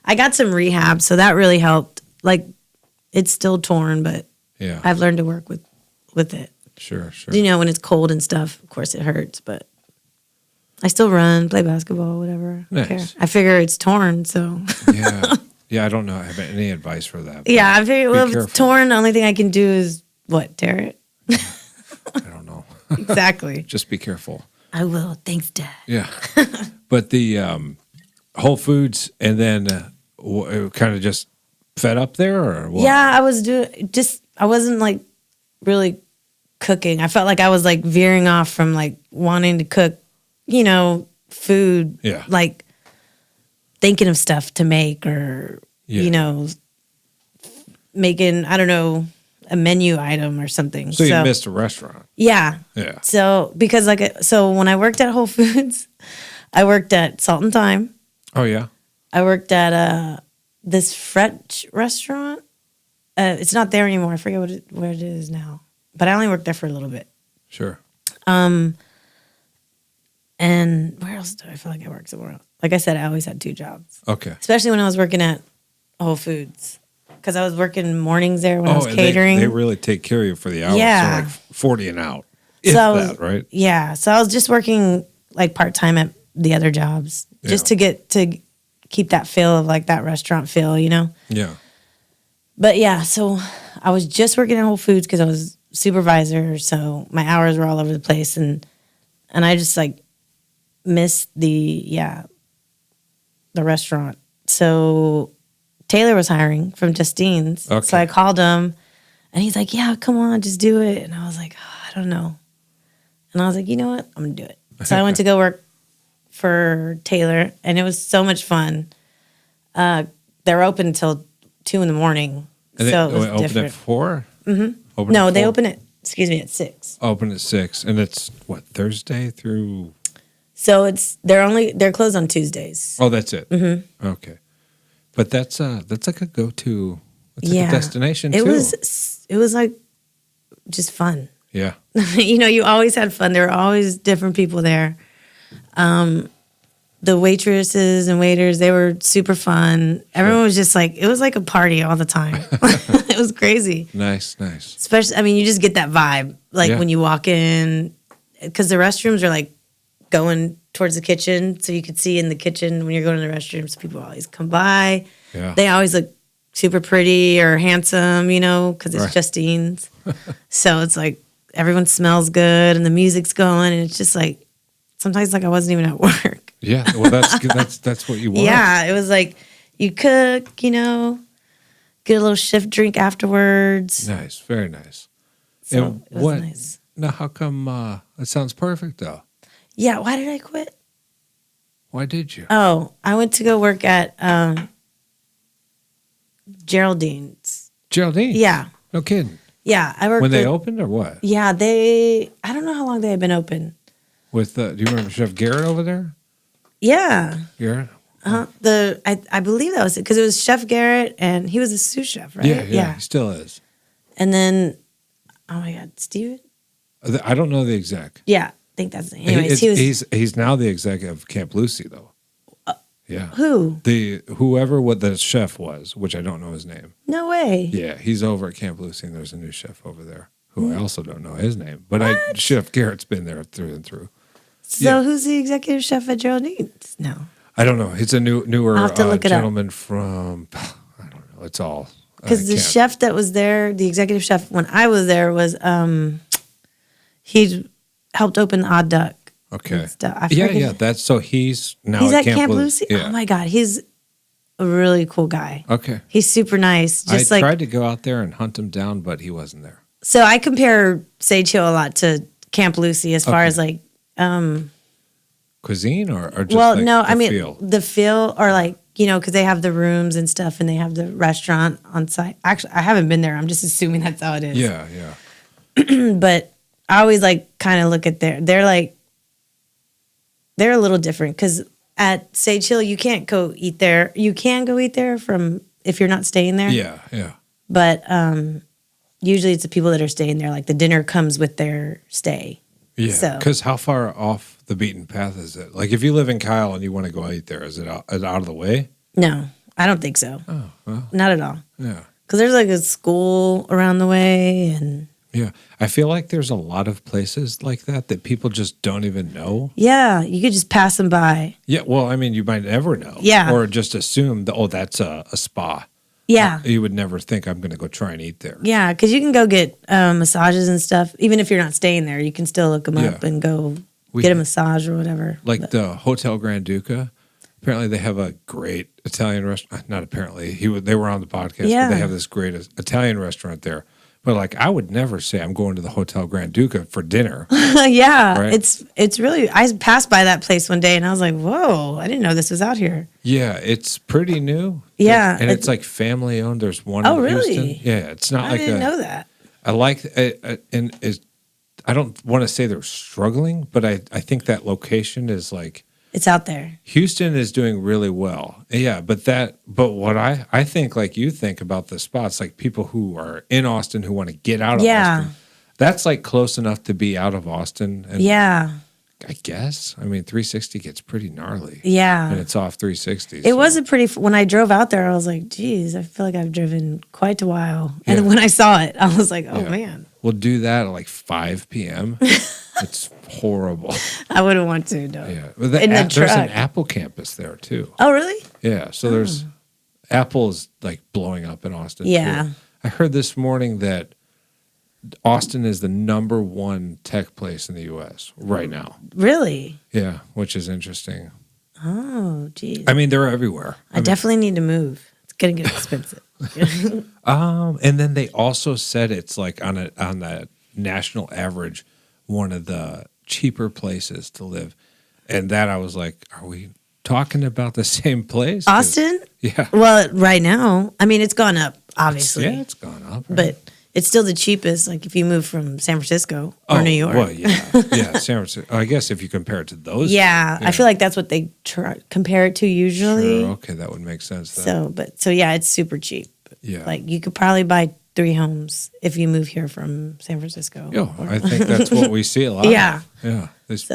S2: I got some rehab, so that really helped. Like it's still torn, but
S3: Yeah.
S2: I've learned to work with it.
S3: Sure.
S2: You know, when it's cold and stuff, of course it hurts, but I still run, play basketball, whatever. I don't
S3: Nice.
S2: care. I figure it's torn, so
S3: Yeah. Yeah, I don't know. I have any advice for that. but
S2: yeah, I figure well if
S3: careful.
S2: it's torn, the only thing I can do is what, tear it?
S3: I don't know.
S2: Exactly.
S3: Just be careful.
S2: I will. Thanks, Dad.
S3: Yeah. But the Whole Foods and then kind of just fed up there or what?
S2: Yeah, I was I wasn't like really cooking. I felt like I was like veering off from like wanting to cook, food.
S3: Yeah.
S2: Like thinking of stuff to make or,
S3: Yeah.
S2: making, I don't know, a menu item or something.
S3: So you missed a restaurant.
S2: Yeah.
S3: Yeah.
S2: So, because so when I worked at Whole Foods, I worked at Salt and Thyme.
S3: Oh, yeah.
S2: I worked at this French restaurant. It's not there anymore. I forget where it is now. But I only worked there for a little bit.
S3: Sure.
S2: And where else do I feel like I worked somewhere else? Like I said, I always had 2 jobs.
S3: Okay.
S2: Especially when I was working at Whole Foods. Because I was working mornings there when I was catering.
S3: They really take care of you for the hours.
S2: Yeah.
S3: So like 40 and out. If
S2: So I was,
S3: that, right?
S2: Yeah. So I was just working like part-time at the other jobs. Just to keep that feel of like that restaurant feel, you know?
S3: Yeah.
S2: But yeah, so I was just working at Whole Foods because I was supervisor. So my hours were all over the place. And I just like missed the restaurant. So Taylor was hiring from Justine's.
S3: Okay.
S2: So I called him and he's like, yeah, come on, just do it. And I was like, oh, I don't know. And I was like, you know what? I'm going to do it. So I went to go work for Taylor and it was so much fun. They're open until 2 a.m.
S3: And
S2: so it was
S3: open
S2: different.
S3: at 4?
S2: Mm-hmm. No, they open at 6.
S3: Open at 6. And it's what, Thursday through?
S2: So they're closed on Tuesdays.
S3: Oh, that's it.
S2: Mm-hmm.
S3: Okay. But that's like a go-to. It's like a destination too.
S2: It was like just fun.
S3: Yeah.
S2: You know, you always had fun. There were always different people there. The waitresses and waiters, they were super fun. Everyone was just like, it was like a party all the time. It was crazy.
S3: Nice.
S2: Especially, I mean, you just get that vibe. Like when you walk in, because the restrooms are like going towards the kitchen. So you could see in the kitchen when you're going to the restrooms, people always come by.
S3: Yeah.
S2: They always look super pretty or handsome, you know, because it's Justine's. So it's like everyone smells good and the music's going. And it's just like, sometimes like I wasn't even at work.
S3: Yeah, well, that's what you want.
S2: Yeah, it was like you cook, you know, get a little shift drink afterwards.
S3: Nice, very nice.
S2: So
S3: and
S2: it was nice.
S3: Now, how come that sounds perfect, though?
S2: Yeah, why did I quit?
S3: Why did you?
S2: Oh, I went to go work at Geraldine's.
S3: Geraldine?
S2: Yeah.
S3: No kidding.
S2: Yeah, I worked
S3: when they opened or what?
S2: Yeah, I don't know how long they had been open.
S3: With do you remember Chef Garrett over there?
S2: Yeah.
S3: Garrett?
S2: I believe that was it because it was Chef Garrett and he was a sous chef, right?
S3: Yeah, he still is.
S2: And then, oh my God, Steven?
S3: I don't know the exec.
S2: Yeah, I think that's it. Anyways,
S3: he's now the exec of Camp Lucy though. Yeah.
S2: Who?
S3: Whoever what the chef was, which I don't know his name.
S2: No way.
S3: Yeah, he's over at Camp Lucy and there's a new chef over there who I also don't know his name. But Chef Garrett's been there through and through.
S2: So who's the executive chef at Geraldine's? No.
S3: I don't know. It's a newer gentleman
S2: up.
S3: from, I don't know. It's all.
S2: Because the chef that was there, the executive chef when I was there was, he helped open the Odd Duck.
S3: Okay.
S2: Yeah.
S3: That's so he's now
S2: he's
S3: at
S2: Camp Lucy.
S3: Yeah.
S2: Oh my God, he's a really cool guy.
S3: Okay.
S2: He's super nice.
S3: I tried to go out there and hunt him down, but he wasn't there.
S2: So I compare Sage Hill a lot to Camp Lucy as far as like
S3: cuisine or just
S2: feel? The feel or like, you know, because they have the rooms and stuff and they have the restaurant on site. Actually, I haven't been there. I'm just assuming that's how it is.
S3: Yeah.
S2: But I always like kind of look at they're a little different because at Sage Hill, you can't go eat there. You can go eat there from if you're not staying there.
S3: Yeah.
S2: But usually it's the people that are staying there. Like the dinner comes with their stay.
S3: Yeah, because how far off the beaten path is it? Like if you live in Kyle and you want to go eat there, is it out of the way?
S2: No, I don't think so.
S3: Oh, well.
S2: Not at all.
S3: Yeah.
S2: Because there's like a school around the way and...
S3: Yeah. I feel like there's a lot of places like that people just don't even know.
S2: Yeah, you could just pass them by.
S3: Yeah, well, I mean, you might never know.
S2: Yeah.
S3: Or just assume that, that's a spa.
S2: Yeah.
S3: You would never think I'm going to go try and eat there.
S2: Yeah, because you can go get massages and stuff. Even if you're not staying there, you can still look them up and go get a massage or whatever.
S3: Like the Hotel Grand Duca, apparently they have a great Italian restaurant. Not apparently. They were on the podcast, but they have this great Italian restaurant there. But like I would never say I'm going to the Hotel Grand Duca for dinner.
S2: Yeah,
S3: right?
S2: It's really. I passed by that place one day and I was like, "Whoa! I didn't know this was out here."
S3: Yeah, it's pretty new.
S2: Yeah,
S3: and it's like family owned. There's one in Houston. Yeah, it's not
S2: I didn't know that.
S3: I like and I don't want to say they're struggling, but I think that location is like
S2: it's out there.
S3: Houston is doing really well. Yeah, but what I think like you think about the spots, like people who are in Austin who want to get out of Austin. That's like close enough to be out of Austin. And I guess. I mean, 360 gets pretty gnarly.
S2: Yeah.
S3: And it's off 360.
S2: It was a pretty, when I drove out there, I was like, geez, I feel like I've driven quite a while. And when I saw it, I was like, oh man.
S3: We'll do that at like 5 p.m. It's horrible.
S2: I wouldn't want to, no.
S3: Yeah. Well, there's an Apple campus there too.
S2: Oh, really?
S3: Yeah. So there's Apple is like blowing up in Austin.
S2: Yeah.
S3: Too. I heard this morning that Austin is the #1 tech place in the U.S. right now.
S2: Really?
S3: Yeah, which is interesting.
S2: Oh, geez.
S3: I mean, they're everywhere.
S2: I definitely need to move. It's gonna get expensive.
S3: And then they also said it's like on a national average, one of the cheaper places to live. And that I was like, are we talking about the same place?
S2: Austin?
S3: Yeah.
S2: Well, right now, I mean, it's gone up, obviously.
S3: It's gone up. Right?
S2: But it's still the cheapest. Like if you move from San Francisco or New York.
S3: Well, yeah, San Francisco. I guess if you compare it to those.
S2: Yeah, I feel like that's what they compare it to usually.
S3: Sure, okay, that would make sense. Then.
S2: So yeah, it's super cheap.
S3: Yeah,
S2: like you could probably buy 3 homes if you move here from San Francisco.
S3: Yeah, I think that's what we see a lot.
S2: Yeah,
S3: yeah. These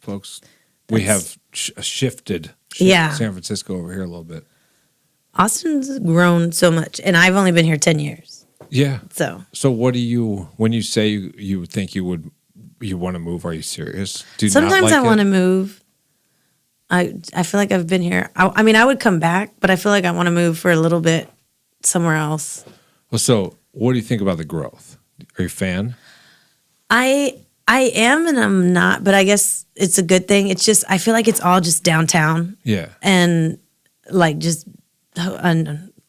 S3: folks, we have shifted San Francisco over here a little bit.
S2: Austin's grown so much, and I've only been here 10 years.
S3: Yeah.
S2: So
S3: what do you, when you say you think you want to move, are you serious?
S2: Sometimes I want to move. I feel like I've been here. I mean, I would come back, but I feel like I want to move for a little bit somewhere else.
S3: Well, so what do you think about the growth? Are you a fan?
S2: I am and I'm not, but I guess it's a good thing. It's just, I feel like it's all just downtown.
S3: Yeah.
S2: And like just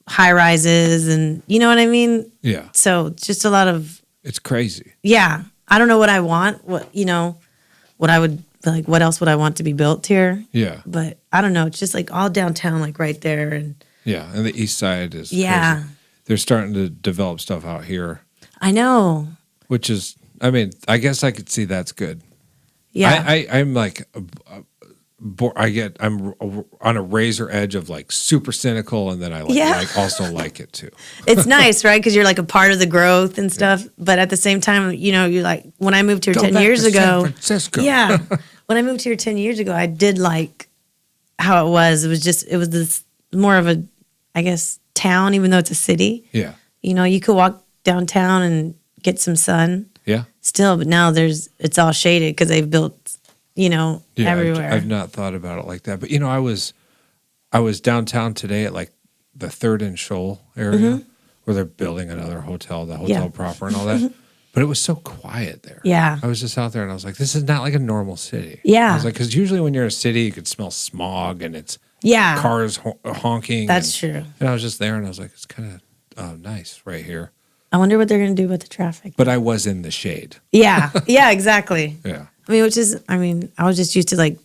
S2: high rises and you know what I mean?
S3: Yeah.
S2: So just a lot of.
S3: It's crazy.
S2: Yeah. I don't know what I want. What I would like, what else would I want to be built here?
S3: Yeah.
S2: But I don't know. It's just like all downtown, like right there. And
S3: yeah. And the east side is.
S2: Yeah.
S3: Crazy. They're starting to develop stuff out here.
S2: I know.
S3: Which is, I mean, I guess I could see that's good.
S2: Yeah.
S3: I'm like, I'm on a razor edge of like super cynical, and then I also like it too.
S2: It's nice, right? Because you're like a part of the growth and stuff. Yeah. But at the same time, you're like, when I moved here 10 years ago.
S3: San Francisco.
S2: Yeah. When I moved here 10 years ago, I did like how it was. It was this more of a, I guess, town, even though it's a city.
S3: Yeah.
S2: You could walk downtown and get some sun.
S3: Yeah.
S2: Still, but now it's all shaded because they've built, everywhere.
S3: I've not thought about it like that. But I was downtown today at like the 3rd and Shoal area where they're building another hotel, the hotel proper and all that. But it was so quiet there.
S2: Yeah.
S3: I was just out there and I was like, this is not like a normal city.
S2: Yeah.
S3: I was like, because usually when you're in a city, you could smell smog and it's cars honking.
S2: That's true.
S3: And I was just there and I was like, it's kind of nice right here.
S2: I wonder what they're going to do with the traffic.
S3: But I was in the shade.
S2: Yeah. Yeah, exactly.
S3: Yeah.
S2: I was just used to like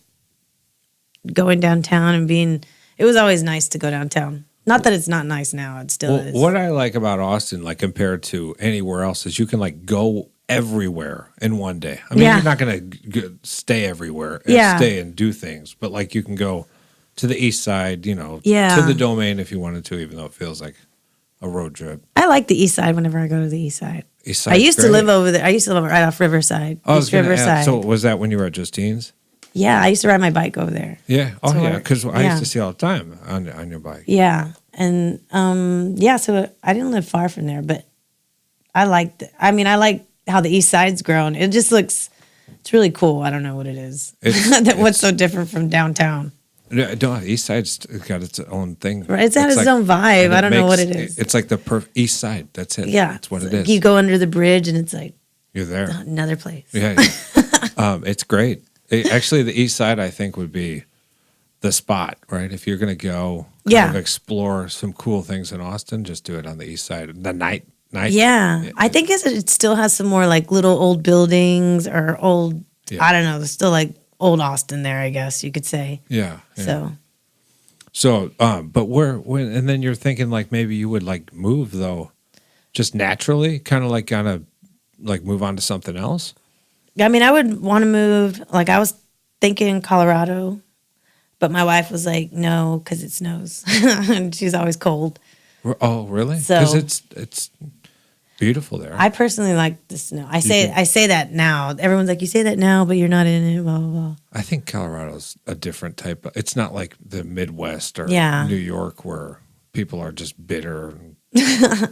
S2: going downtown and it was always nice to go downtown. Not that it's not nice now. It still is.
S3: What I like about Austin, like compared to anywhere else, is you can like go everywhere in one day. I mean, you're not going to stay everywhere and stay and do things, but like you can go to the east side, to the Domain if you wanted to, even though it feels like a road trip.
S2: I like the east side whenever I go to the east side.
S3: East side.
S2: I used to live over there. I used to live right off Riverside. East Riverside.
S3: So was that when you were at Justine's?
S2: Yeah, I used to ride my bike over there.
S3: Yeah. Oh, yeah. Because I used to see all the time on your bike.
S2: Yeah. And, so I didn't live far from there, but I liked it. I mean, I like how the east side's grown. It just looks, it's really cool. I don't know what it is. What's so different from downtown?
S3: No, East Side's got its own thing.
S2: Right, it's got its own vibe. I don't know what it is.
S3: It's like the East Side. That's it.
S2: Yeah,
S3: that's what it is.
S2: You go under the bridge and it's like
S3: you're there.
S2: Another place.
S3: Yeah, it's great. Actually, the East Side I think would be the spot, right? If you're going to go, kind of explore some cool things in Austin, just do it on the East Side. The night.
S2: Yeah, I think it still has some more like little old buildings or old. I don't know. There's still like. Old Austin there, I guess you could say.
S3: Yeah.
S2: So,
S3: but and then you're thinking like maybe you would like move though, just naturally, kind of like move on to something else.
S2: I mean, I would want to move. Like I was thinking Colorado, but my wife was like, no, because it snows and she's always cold.
S3: Oh, really?
S2: So
S3: because it's beautiful there.
S2: I personally like the snow. I say that now. Everyone's like, you say that now, but you're not in it. Blah blah blah.
S3: I think Colorado's a different type of. It's not like the Midwest or
S2: Yeah.
S3: New York where people are just bitter and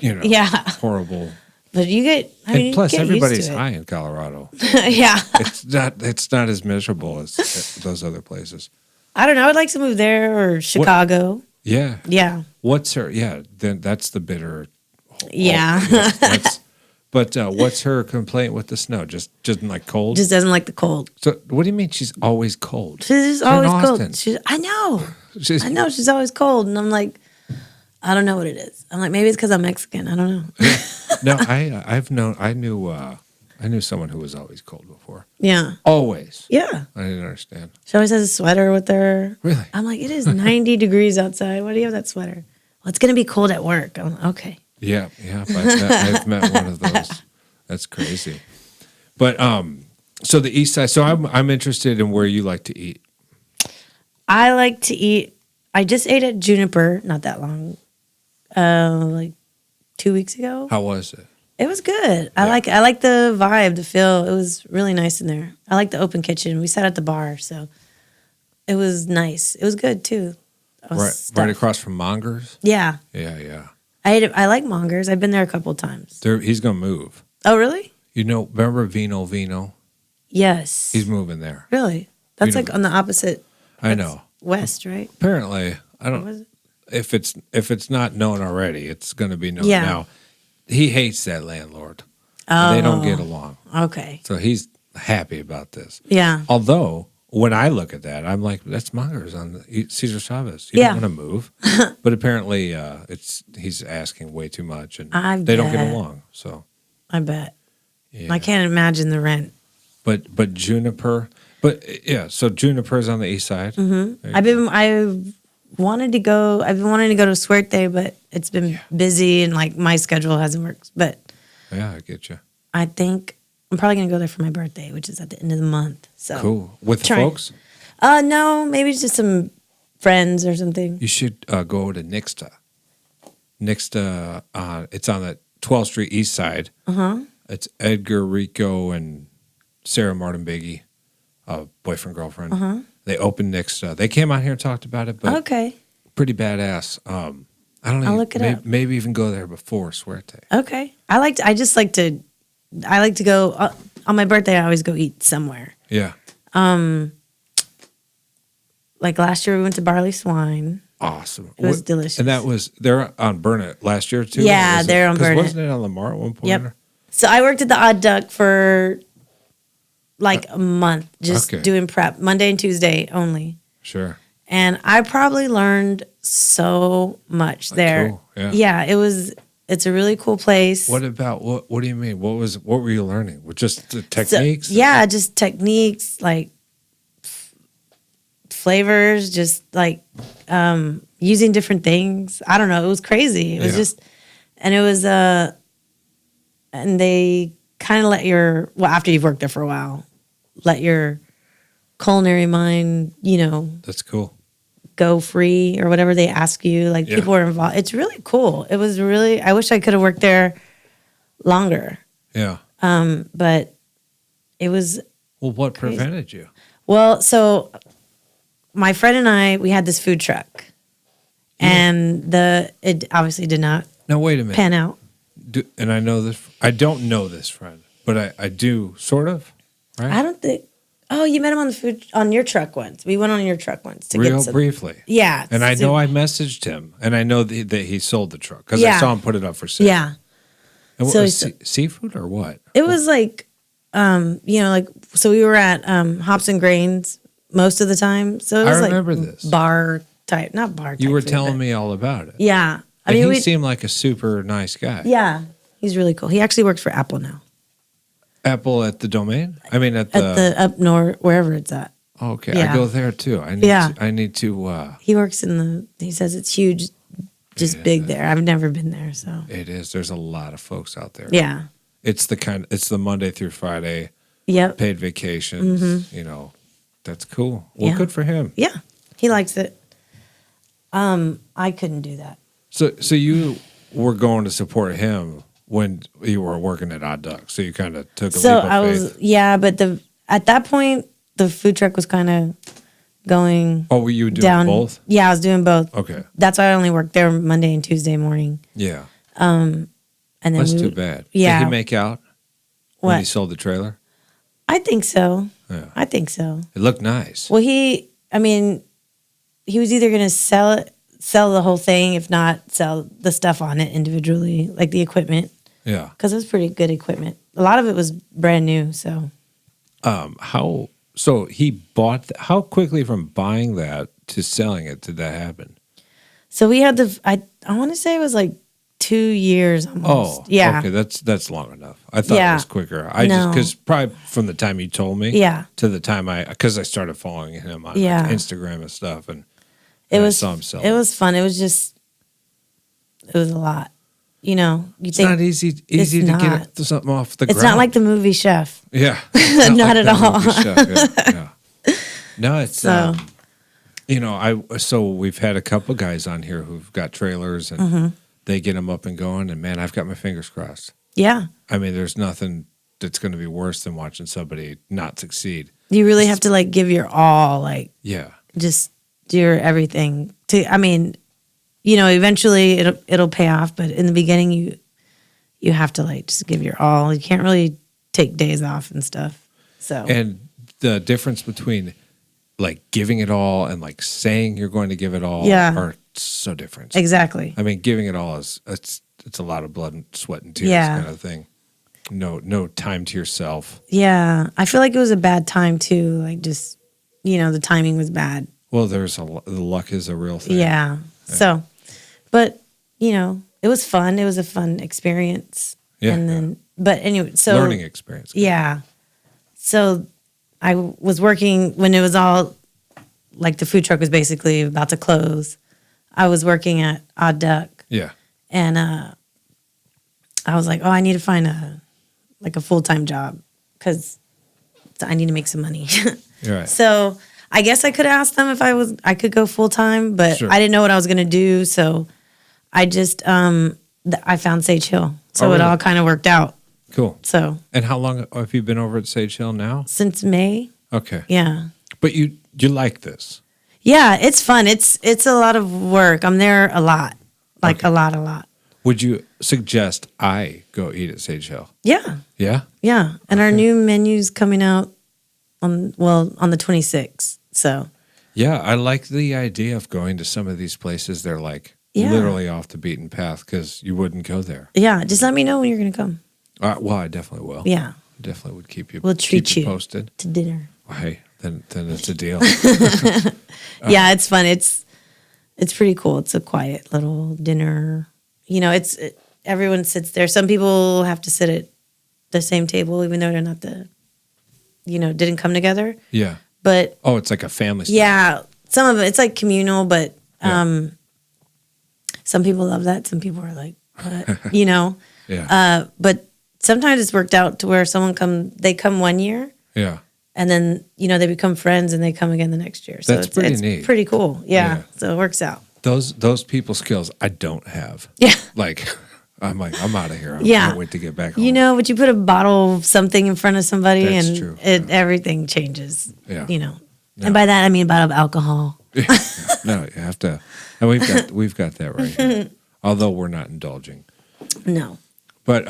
S2: Yeah.
S3: horrible.
S2: But you get. I mean,
S3: And plus,
S2: you get
S3: everybody's
S2: used to it.
S3: high in Colorado.
S2: Yeah.
S3: It's not as miserable as those other places.
S2: I don't know. I'd like to move there or Chicago.
S3: Yeah.
S2: Yeah.
S3: What's her? Yeah. Then that's the bitter.
S2: Yeah.
S3: But what's her complaint with the snow? Just like cold.
S2: Just doesn't like the cold.
S3: So what do you mean she's always cold?
S2: She's just
S3: You're in
S2: always
S3: Austin.
S2: cold. I know.
S3: She's-
S2: I know. She's always cold. And I'm like, I don't know what it is. I'm like, maybe it's because I'm Mexican. I don't know.
S3: No, I knew someone who was always cold before.
S2: Yeah.
S3: Always.
S2: Yeah.
S3: I didn't understand.
S2: She always has a sweater with her.
S3: Really?
S2: I'm like, it is 90 degrees outside. Why do you have that sweater? Well, it's going to be cold at work. I'm like, okay.
S3: Yeah. I've met one of those. That's crazy. But so the East Side. So I'm interested in where you like to eat.
S2: I like to eat. I just ate at Juniper not that long, like 2 weeks ago.
S3: How was it?
S2: It was good.
S3: Yeah.
S2: I like the vibe, the feel. It was really nice in there. I like the open kitchen. We sat at the bar, so it was nice. It was good too. I was
S3: Right
S2: stuffed.
S3: across from Mongers.
S2: Yeah,
S3: Yeah.
S2: I like Mongers. I've been there a couple of times.
S3: He's gonna move.
S2: Oh, really?
S3: Remember Vino?
S2: Yes.
S3: He's moving there.
S2: Really? That's
S3: Vino-
S2: like on the opposite.
S3: I
S2: that's
S3: know.
S2: West, right?
S3: Apparently, I
S2: Or
S3: don't.
S2: was it?
S3: If it's not known already, it's going to be known
S2: Yeah.
S3: now. He hates that landlord.
S2: Oh,
S3: They don't get along,
S2: Okay.
S3: so he's happy about this.
S2: Yeah.
S3: Although when I look at that, I'm like, that's Mongers on the Cesar Chavez. You
S2: Yeah.
S3: don't want to move, but apparently, he's asking way too much, and
S2: I
S3: they don't get
S2: bet.
S3: along. So
S2: I bet.
S3: yeah.
S2: I can't imagine the rent.
S3: But Juniper, so Juniper's on the east side.
S2: Mm-hmm. I've been wanting to go to Suerte, but it's been busy and like my schedule hasn't worked. But
S3: Yeah, I get you.
S2: I think I'm probably gonna go there for my birthday, which is at the end of the month. So
S3: Cool. With
S2: Try.
S3: folks,
S2: no, maybe just some friends or something.
S3: you should go to Nixta. Nixta, it's on the 12th Street East Side. It's Edgar, Rico, and Sarah Martin Biggie, boyfriend, girlfriend. They opened Nixta. They came out here and talked about it, but
S2: Okay.
S3: pretty badass. I don't know.
S2: I'll look it up.
S3: Maybe even go there before Suerte.
S2: Okay. I like to go on my birthday. I always go eat somewhere.
S3: Yeah.
S2: Like last year, we went to Barley Swine.
S3: Awesome.
S2: It was delicious.
S3: And they're on Burnett last year too?
S2: Yeah,
S3: Was it-
S2: they're on
S3: 'cause
S2: Burnett.
S3: Wasn't it on Lamar at one point?
S2: Yep. So I worked at the Odd Duck for like a month, just
S3: Okay.
S2: doing prep, Monday and Tuesday only.
S3: Sure.
S2: And I probably learned so much there.
S3: Cool, yeah.
S2: It's a really cool place.
S3: What do you mean? What were you learning? Just the techniques?
S2: Yeah, just techniques, like flavors, just like using different things. I don't know. It was crazy. It was
S3: Yeah.
S2: just, and it was, and they kind of after you've worked there for a while, let your culinary mind,
S3: That's cool.
S2: go free or whatever they ask you. Like
S3: Yeah.
S2: people are involved. It's really cool. It was really, I wish I could have worked there longer.
S3: Yeah.
S2: But it was,
S3: Well, what
S2: Crazy.
S3: prevented you?
S2: well, so my friend and we had this food truck and it obviously did not
S3: Now, wait a minute.
S2: pan out.
S3: And I know this. I don't know this friend, but I do sort of. Right?
S2: I don't think, oh, you met him on your truck once. We went on your truck once to
S3: Real
S2: get some.
S3: briefly.
S2: Yeah.
S3: And I
S2: so-
S3: know I messaged him, and I know that he sold the truck because I
S2: Yeah.
S3: saw him put it up for sale.
S2: Yeah.
S3: And what
S2: So
S3: was
S2: he
S3: seafood or what?
S2: It was like, so we were at Hops and Grains most of the time. So it
S3: I
S2: was
S3: remember
S2: like
S3: this.
S2: bar type, not bar type.
S3: You were
S2: food,
S3: telling
S2: but-
S3: me all about it.
S2: Yeah. I
S3: And
S2: mean,
S3: he seemed like a super nice guy.
S2: yeah, he's really cool. He actually works for Apple now
S3: Apple at the Domain? I mean, at
S2: at the up north, wherever it's at.
S3: okay,
S2: Yeah.
S3: I go there too. I need to.
S2: He works he says it's huge, just big there. I've never been there. So
S3: It is. There's a lot of folks out there.
S2: yeah.
S3: It's the Monday through Friday
S2: Yep.
S3: paid vacations. That's cool. Well,
S2: Yeah.
S3: good for him.
S2: Yeah. He likes it. I couldn't do that.
S3: So you were going to support him when you were working at Odd Duck, so you kind of took a
S2: So
S3: leap of
S2: I
S3: faith.
S2: was, but at that point, the food truck was kind of going
S3: Oh, were you doing
S2: down.
S3: both?
S2: Yeah, I was doing both.
S3: Okay.
S2: That's why I only worked there Monday and Tuesday morning.
S3: Yeah.
S2: And then
S3: That's too bad.
S2: Yeah.
S3: Did he make out when he
S2: What?
S3: sold the trailer?
S2: I think so.
S3: Yeah.
S2: I think so.
S3: It looked nice.
S2: Well, he was either going to sell the whole thing, if not sell the stuff on it individually, like the equipment,
S3: Yeah.
S2: because it was pretty good equipment. A lot of it was brand new, so.
S3: So he bought, how quickly from buying that to selling it did that happen?
S2: So we had I want to say it was like 2 years almost.
S3: Oh,
S2: yeah.
S3: Okay, that's long enough. I thought it
S2: Yeah.
S3: was quicker.
S2: No.
S3: Because probably from the time you told me,
S2: Yeah.
S3: to the time because I started following him on
S2: Yeah.
S3: like, Instagram and stuff, and
S2: It
S3: I
S2: was
S3: saw him sell.
S2: It was fun. It was a lot. You know,
S3: It's not easy to
S2: not.
S3: get something off the ground.
S2: It's not like the movie Chef.
S3: Yeah,
S2: Not
S3: like
S2: at
S3: that
S2: all.
S3: movie Chef, yeah. No, it's
S2: So-
S3: so we've had a couple guys on here who've got trailers and
S2: Mm-hmm.
S3: they get them up and going, and man, I've got my fingers crossed.
S2: Yeah.
S3: I mean, there's nothing that's going to be worse than watching somebody not succeed.
S2: You really have to like give your all, like
S3: Yeah,
S2: just do your everything to, I mean, eventually it'll pay off, but in the beginning you have to like just give your all. You can't really take days off and stuff. So
S3: and the difference between like giving it all and like saying you're going to give it all
S2: Yeah.
S3: are so different.
S2: exactly.
S3: I mean, giving it all is it's a lot of blood and sweat and tears
S2: Yeah.
S3: kind of thing. No time to yourself.
S2: Yeah. I feel like it was a bad time too. Like just, the timing was bad.
S3: Well, the luck is a real thing.
S2: Yeah. So, but it was fun. It was a fun experience.
S3: Yeah,
S2: And then, but anyway, so
S3: learning experience.
S2: yeah. So I was working when it was all like the food truck was basically about to close. I was working at Odd Duck,
S3: Yeah.
S2: and I was like, oh, I need to find a full-time job because I need to make some money.
S3: You're right.
S2: So I guess I could ask them if I could go full-time, but
S3: Sure.
S2: I didn't know what I was going to do. So I just, I found Sage Hill. So
S3: Oh,
S2: it
S3: really?
S2: all kind of worked out.
S3: Cool.
S2: So
S3: And how long have you been over at Sage Hill now?
S2: since May,
S3: Okay.
S2: yeah.
S3: But you like this.
S2: Yeah, it's fun. It's a lot of work. I'm there a lot. Like a lot.
S3: Would you suggest I go eat at Sage Hill?
S2: Yeah.
S3: Yeah?
S2: Yeah. And our new menu's coming out on the 26th. So
S3: Yeah, I like the idea of going to some of these places. They're like
S2: Yeah.
S3: literally off the beaten path because you wouldn't go there.
S2: yeah, just let me know when you're gonna come.
S3: Well, I definitely will.
S2: Yeah.
S3: Definitely would keep you.
S2: We'll treat
S3: keep you
S2: you.
S3: posted.
S2: To dinner.
S3: Well, hey, then it's a deal.
S2: Yeah, it's fun. It's pretty cool. It's a quiet little dinner. Everyone sits there. Some people have to sit at the same table, even though they're not didn't come together.
S3: Yeah.
S2: But
S3: Oh, it's like a family style.
S2: yeah, some of it's like communal, but
S3: Yeah.
S2: some people love that. Some people are like, what?
S3: Yeah.
S2: But sometimes it's worked out to where they come one year
S3: Yeah.
S2: and then, they become friends and they come again the next year. So
S3: That's pretty neat.
S2: pretty cool. Yeah.
S3: Yeah.
S2: So it works out.
S3: Those people skills I don't have.
S2: Yeah.
S3: Like I'm out of here. I
S2: Yeah.
S3: can't wait to get back home.
S2: But you put a bottle of something in front of somebody
S3: That's
S2: and
S3: true.
S2: everything changes.
S3: Yeah.
S2: And by that I mean a bottle of alcohol.
S3: No, you have to. And we've got that right here. Although we're not indulging.
S2: No.
S3: But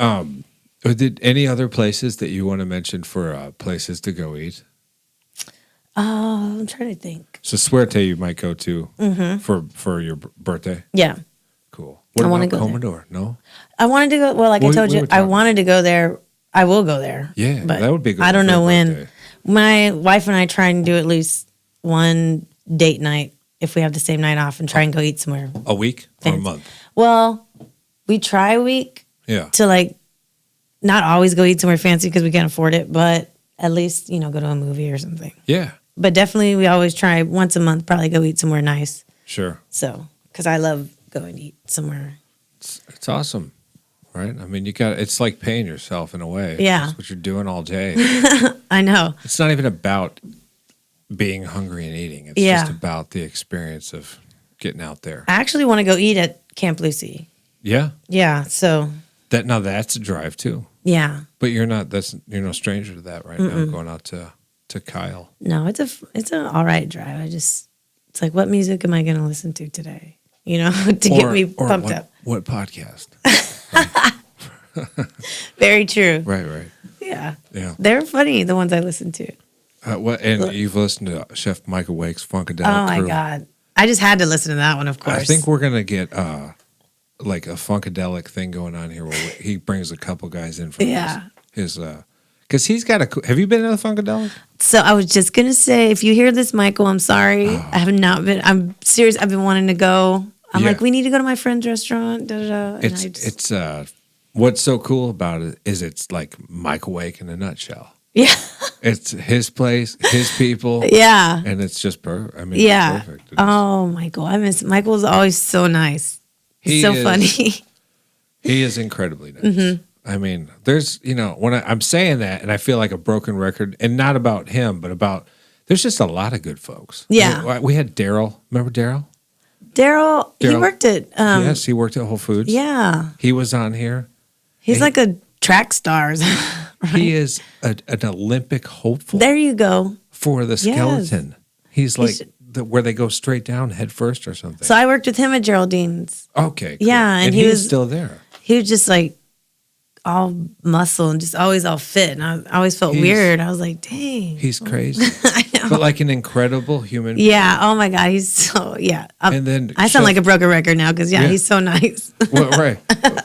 S3: did any other places that you want to mention for places to go eat?
S2: I'm trying to think.
S3: So Suerte you might go to for your birthday.
S2: Yeah.
S3: Cool. What
S2: I wanna
S3: about
S2: go there.
S3: Commodore? No.
S2: I wanted to go. Well, like I
S3: We
S2: told you,
S3: were
S2: I
S3: talking.
S2: wanted to go there. I will go there.
S3: Yeah,
S2: but
S3: that would be good.
S2: I don't
S3: for
S2: know
S3: your
S2: when.
S3: birthday.
S2: My wife and I try and do at least one date night if we have the same night off, and try and go eat somewhere.
S3: A week or a
S2: Fancy.
S3: month?
S2: Well, we try a week
S3: Yeah.
S2: to like not always go eat somewhere fancy because we can't afford it, but at least go to a movie or something.
S3: Yeah.
S2: But definitely, we always try once a month, probably go eat somewhere nice.
S3: Sure.
S2: So, because I love going to eat somewhere.
S3: It's awesome. Right? I mean, it's like paying yourself in a way.
S2: Yeah.
S3: It's what you're doing all day.
S2: I know.
S3: It's not even about being hungry and eating. It's
S2: Yeah.
S3: just about the experience of getting out there.
S2: I actually want to go eat at Camp Lucy.
S3: Yeah.
S2: Yeah. So
S3: That's a drive too.
S2: Yeah.
S3: But you're no stranger to that right now, going out to Kyle.
S2: No, it's an all right drive. It's like, what music am I going to listen to today? To get me pumped up.
S3: What podcast?
S2: Very true.
S3: Right.
S2: Yeah.
S3: Yeah.
S2: They're funny, the ones I listen to.
S3: You've listened to Chef Michael Wake's Funkadelic
S2: Oh my
S3: Crew.
S2: God. I just had to listen to that one, of course.
S3: I think we're gonna get like a Funkadelic thing going on here where he brings a couple guys in from his because he's got have you been to the Funkadelic?
S2: So I was just gonna say, if you hear this, Michael, I'm sorry. I have not been. I'm serious. I've been wanting to go. I'm like, we need to go to my friend's restaurant. Da, da, da.
S3: It's what's so cool about it is it's like Michael Wake in a nutshell.
S2: Yeah.
S3: It's his place, his people.
S2: Yeah.
S3: And it's just perfect. I mean,
S2: yeah.
S3: it's perfect.
S2: Oh, Michael. I miss Michael's always so nice. He's so funny.
S3: He is incredibly nice. I mean, there's, when I'm saying that and I feel like a broken record, and not about him, but about, there's just a lot of good folks.
S2: Yeah.
S3: We had Daryl. Remember Daryl?
S2: Daryl, he worked at...
S3: yes, he worked at Whole Foods.
S2: Yeah.
S3: He was on here.
S2: He's like a track star. Right?
S3: He is an Olympic hopeful.
S2: There you go.
S3: For the skeleton. Yes. He's like where they go straight down head first or something.
S2: So I worked with him at Geraldine's.
S3: Okay. Cool.
S2: Yeah. And he was
S3: still there.
S2: He was just like all muscle and just always all fit. And I always felt weird. I was like, dang.
S3: He's crazy.
S2: I know.
S3: But like an incredible human being.
S2: Yeah. Oh my God. He's so, yeah.
S3: And then
S2: I sound like a broken record now because, he's so nice.
S3: Well, right.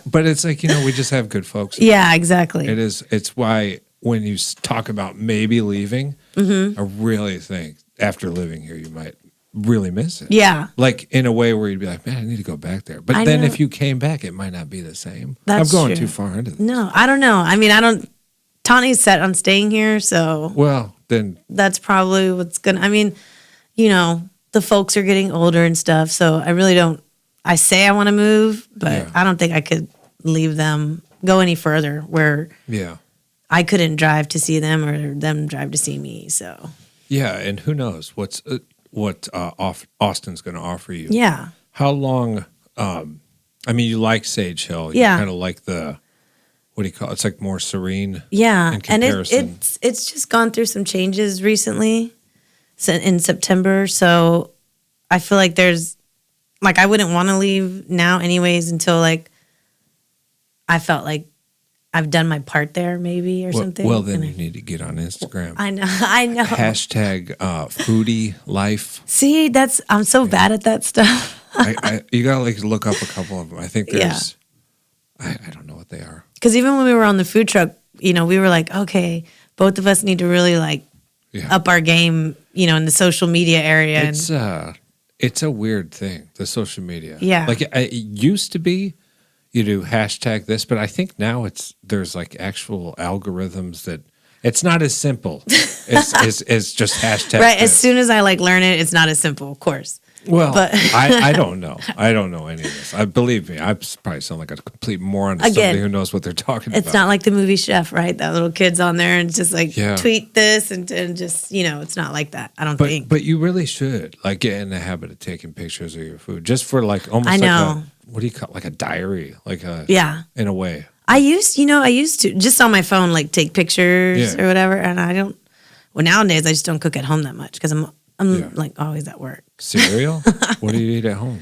S3: But it's like, we just have good folks.
S2: Yeah, exactly.
S3: It's why when you talk about maybe leaving, I really think after living here, you might really miss it.
S2: Yeah.
S3: Like in a way where you'd be like, man, I need to go back there. But then if you came back, it might not be the same.
S2: That's
S3: I'm going
S2: true.
S3: too far into this.
S2: No, I don't know. I mean, Tawny's set on staying here, so.
S3: Well, then.
S2: That's probably what's going to, I mean, the folks are getting older and stuff, so I really don't, I say I want to move, but I don't think I could leave them, go any further where.
S3: Yeah.
S2: I couldn't drive to see them or them drive to see me, so.
S3: Yeah, and who knows what Austin's going to offer you.
S2: Yeah.
S3: How long, I mean, you like Sage Hill. You kind of like what do you call it? It's like more serene.
S2: Yeah,
S3: in comparison.
S2: And it's just gone through some changes recently in September, so I feel like I wouldn't want to leave now anyways until I felt like I've done my part there, maybe, or something.
S3: Well, then you need to get on Instagram.
S2: I know.
S3: Hashtag foodie life.
S2: See, I'm so bad at that stuff.
S3: You gotta look up a couple of them. I think there's, I don't know what they are.
S2: Because even when we were on the food truck, we were like, okay, both of us need to really up our game, in the social media area.
S3: It's a weird thing, the social media.
S2: Yeah.
S3: Like it used to be. You do hashtag this, but I think now there's actual algorithms that it's not as simple as just hashtag.
S2: Right. As soon as I learn it, it's not as simple, of course.
S3: Well,
S2: but
S3: I don't know. I don't know any of this. Believe me, I probably sound like a complete moron to somebody who knows what they're talking about.
S2: It's not like the movie Chef, right? That little kid's on there and just tweet this and just, it's not like that. I don't think.
S3: But you really should get in the habit of taking pictures of your food just for almost
S2: I know.
S3: What do you call it? Like a diary, in a way.
S2: I used to just on my phone, take pictures or whatever. And nowadays I just don't cook at home that much because I'm always at work.
S3: Cereal? What do you eat at home?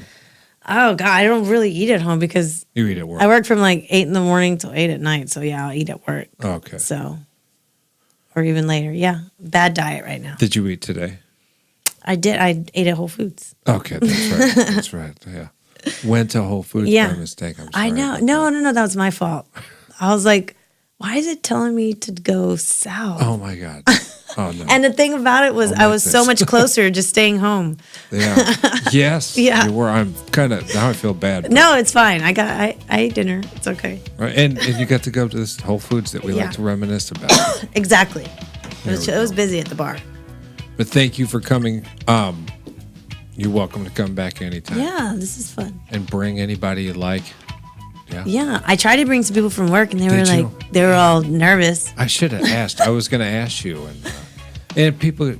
S2: Oh God, I don't really eat at home because
S3: you eat at work.
S2: I work from 8 in the morning till 8 at night. So I'll eat at work.
S3: Okay.
S2: So, or even later. Yeah. Bad diet right now.
S3: Did you eat today?
S2: I did. I ate at Whole Foods.
S3: Okay. That's right. That's right. Yeah. Went to Whole Foods by mistake. I'm sorry.
S2: I know. No. That was my fault. I was like, why is it telling me to go south?
S3: Oh my God. Oh no.
S2: And the thing about it was I was so much closer just staying home.
S3: Yeah. Yes.
S2: Yeah.
S3: You were. I'm kind of, now I feel bad.
S2: No, it's fine. I ate dinner. It's okay.
S3: Right. And you got to go to this Whole Foods that we like to reminisce about.
S2: Exactly. It was busy at the bar.
S3: But thank you for coming. You're welcome to come back anytime.
S2: Yeah, this is fun.
S3: And bring anybody you like. Yeah.
S2: Yeah, I tried to bring some people from work, and they were all nervous.
S3: I should have asked. I was going to ask you, and people.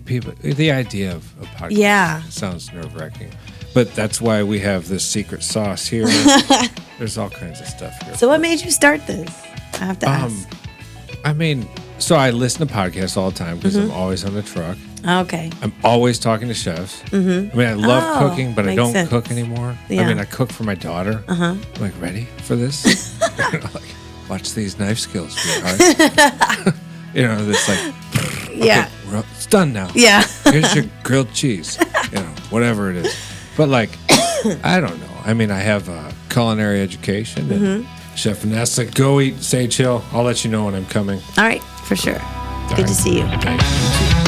S3: The idea of a podcast sounds nerve-wracking, but that's why we have this secret sauce here. There's all kinds of stuff here.
S2: So what made you start this? I have to ask.
S3: I mean, so I listen to podcasts all the time because I'm always on the truck.
S2: Okay.
S3: I'm always talking to chefs. I mean, I love cooking, but I don't cook anymore.
S2: Yeah.
S3: I mean, I cook for my daughter. I'm like, ready for this? Like, watch these knife skills, sweetheart. It's like,
S2: Yeah.
S3: okay, it's done now.
S2: Yeah.
S3: Here's your grilled cheese. Whatever it is. But like, I don't know. I mean, I have a culinary education. And Chef Vanessa, go eat Sage Hill. I'll let you know when I'm coming.
S2: All right, for sure. Good to see you.
S3: Thank you.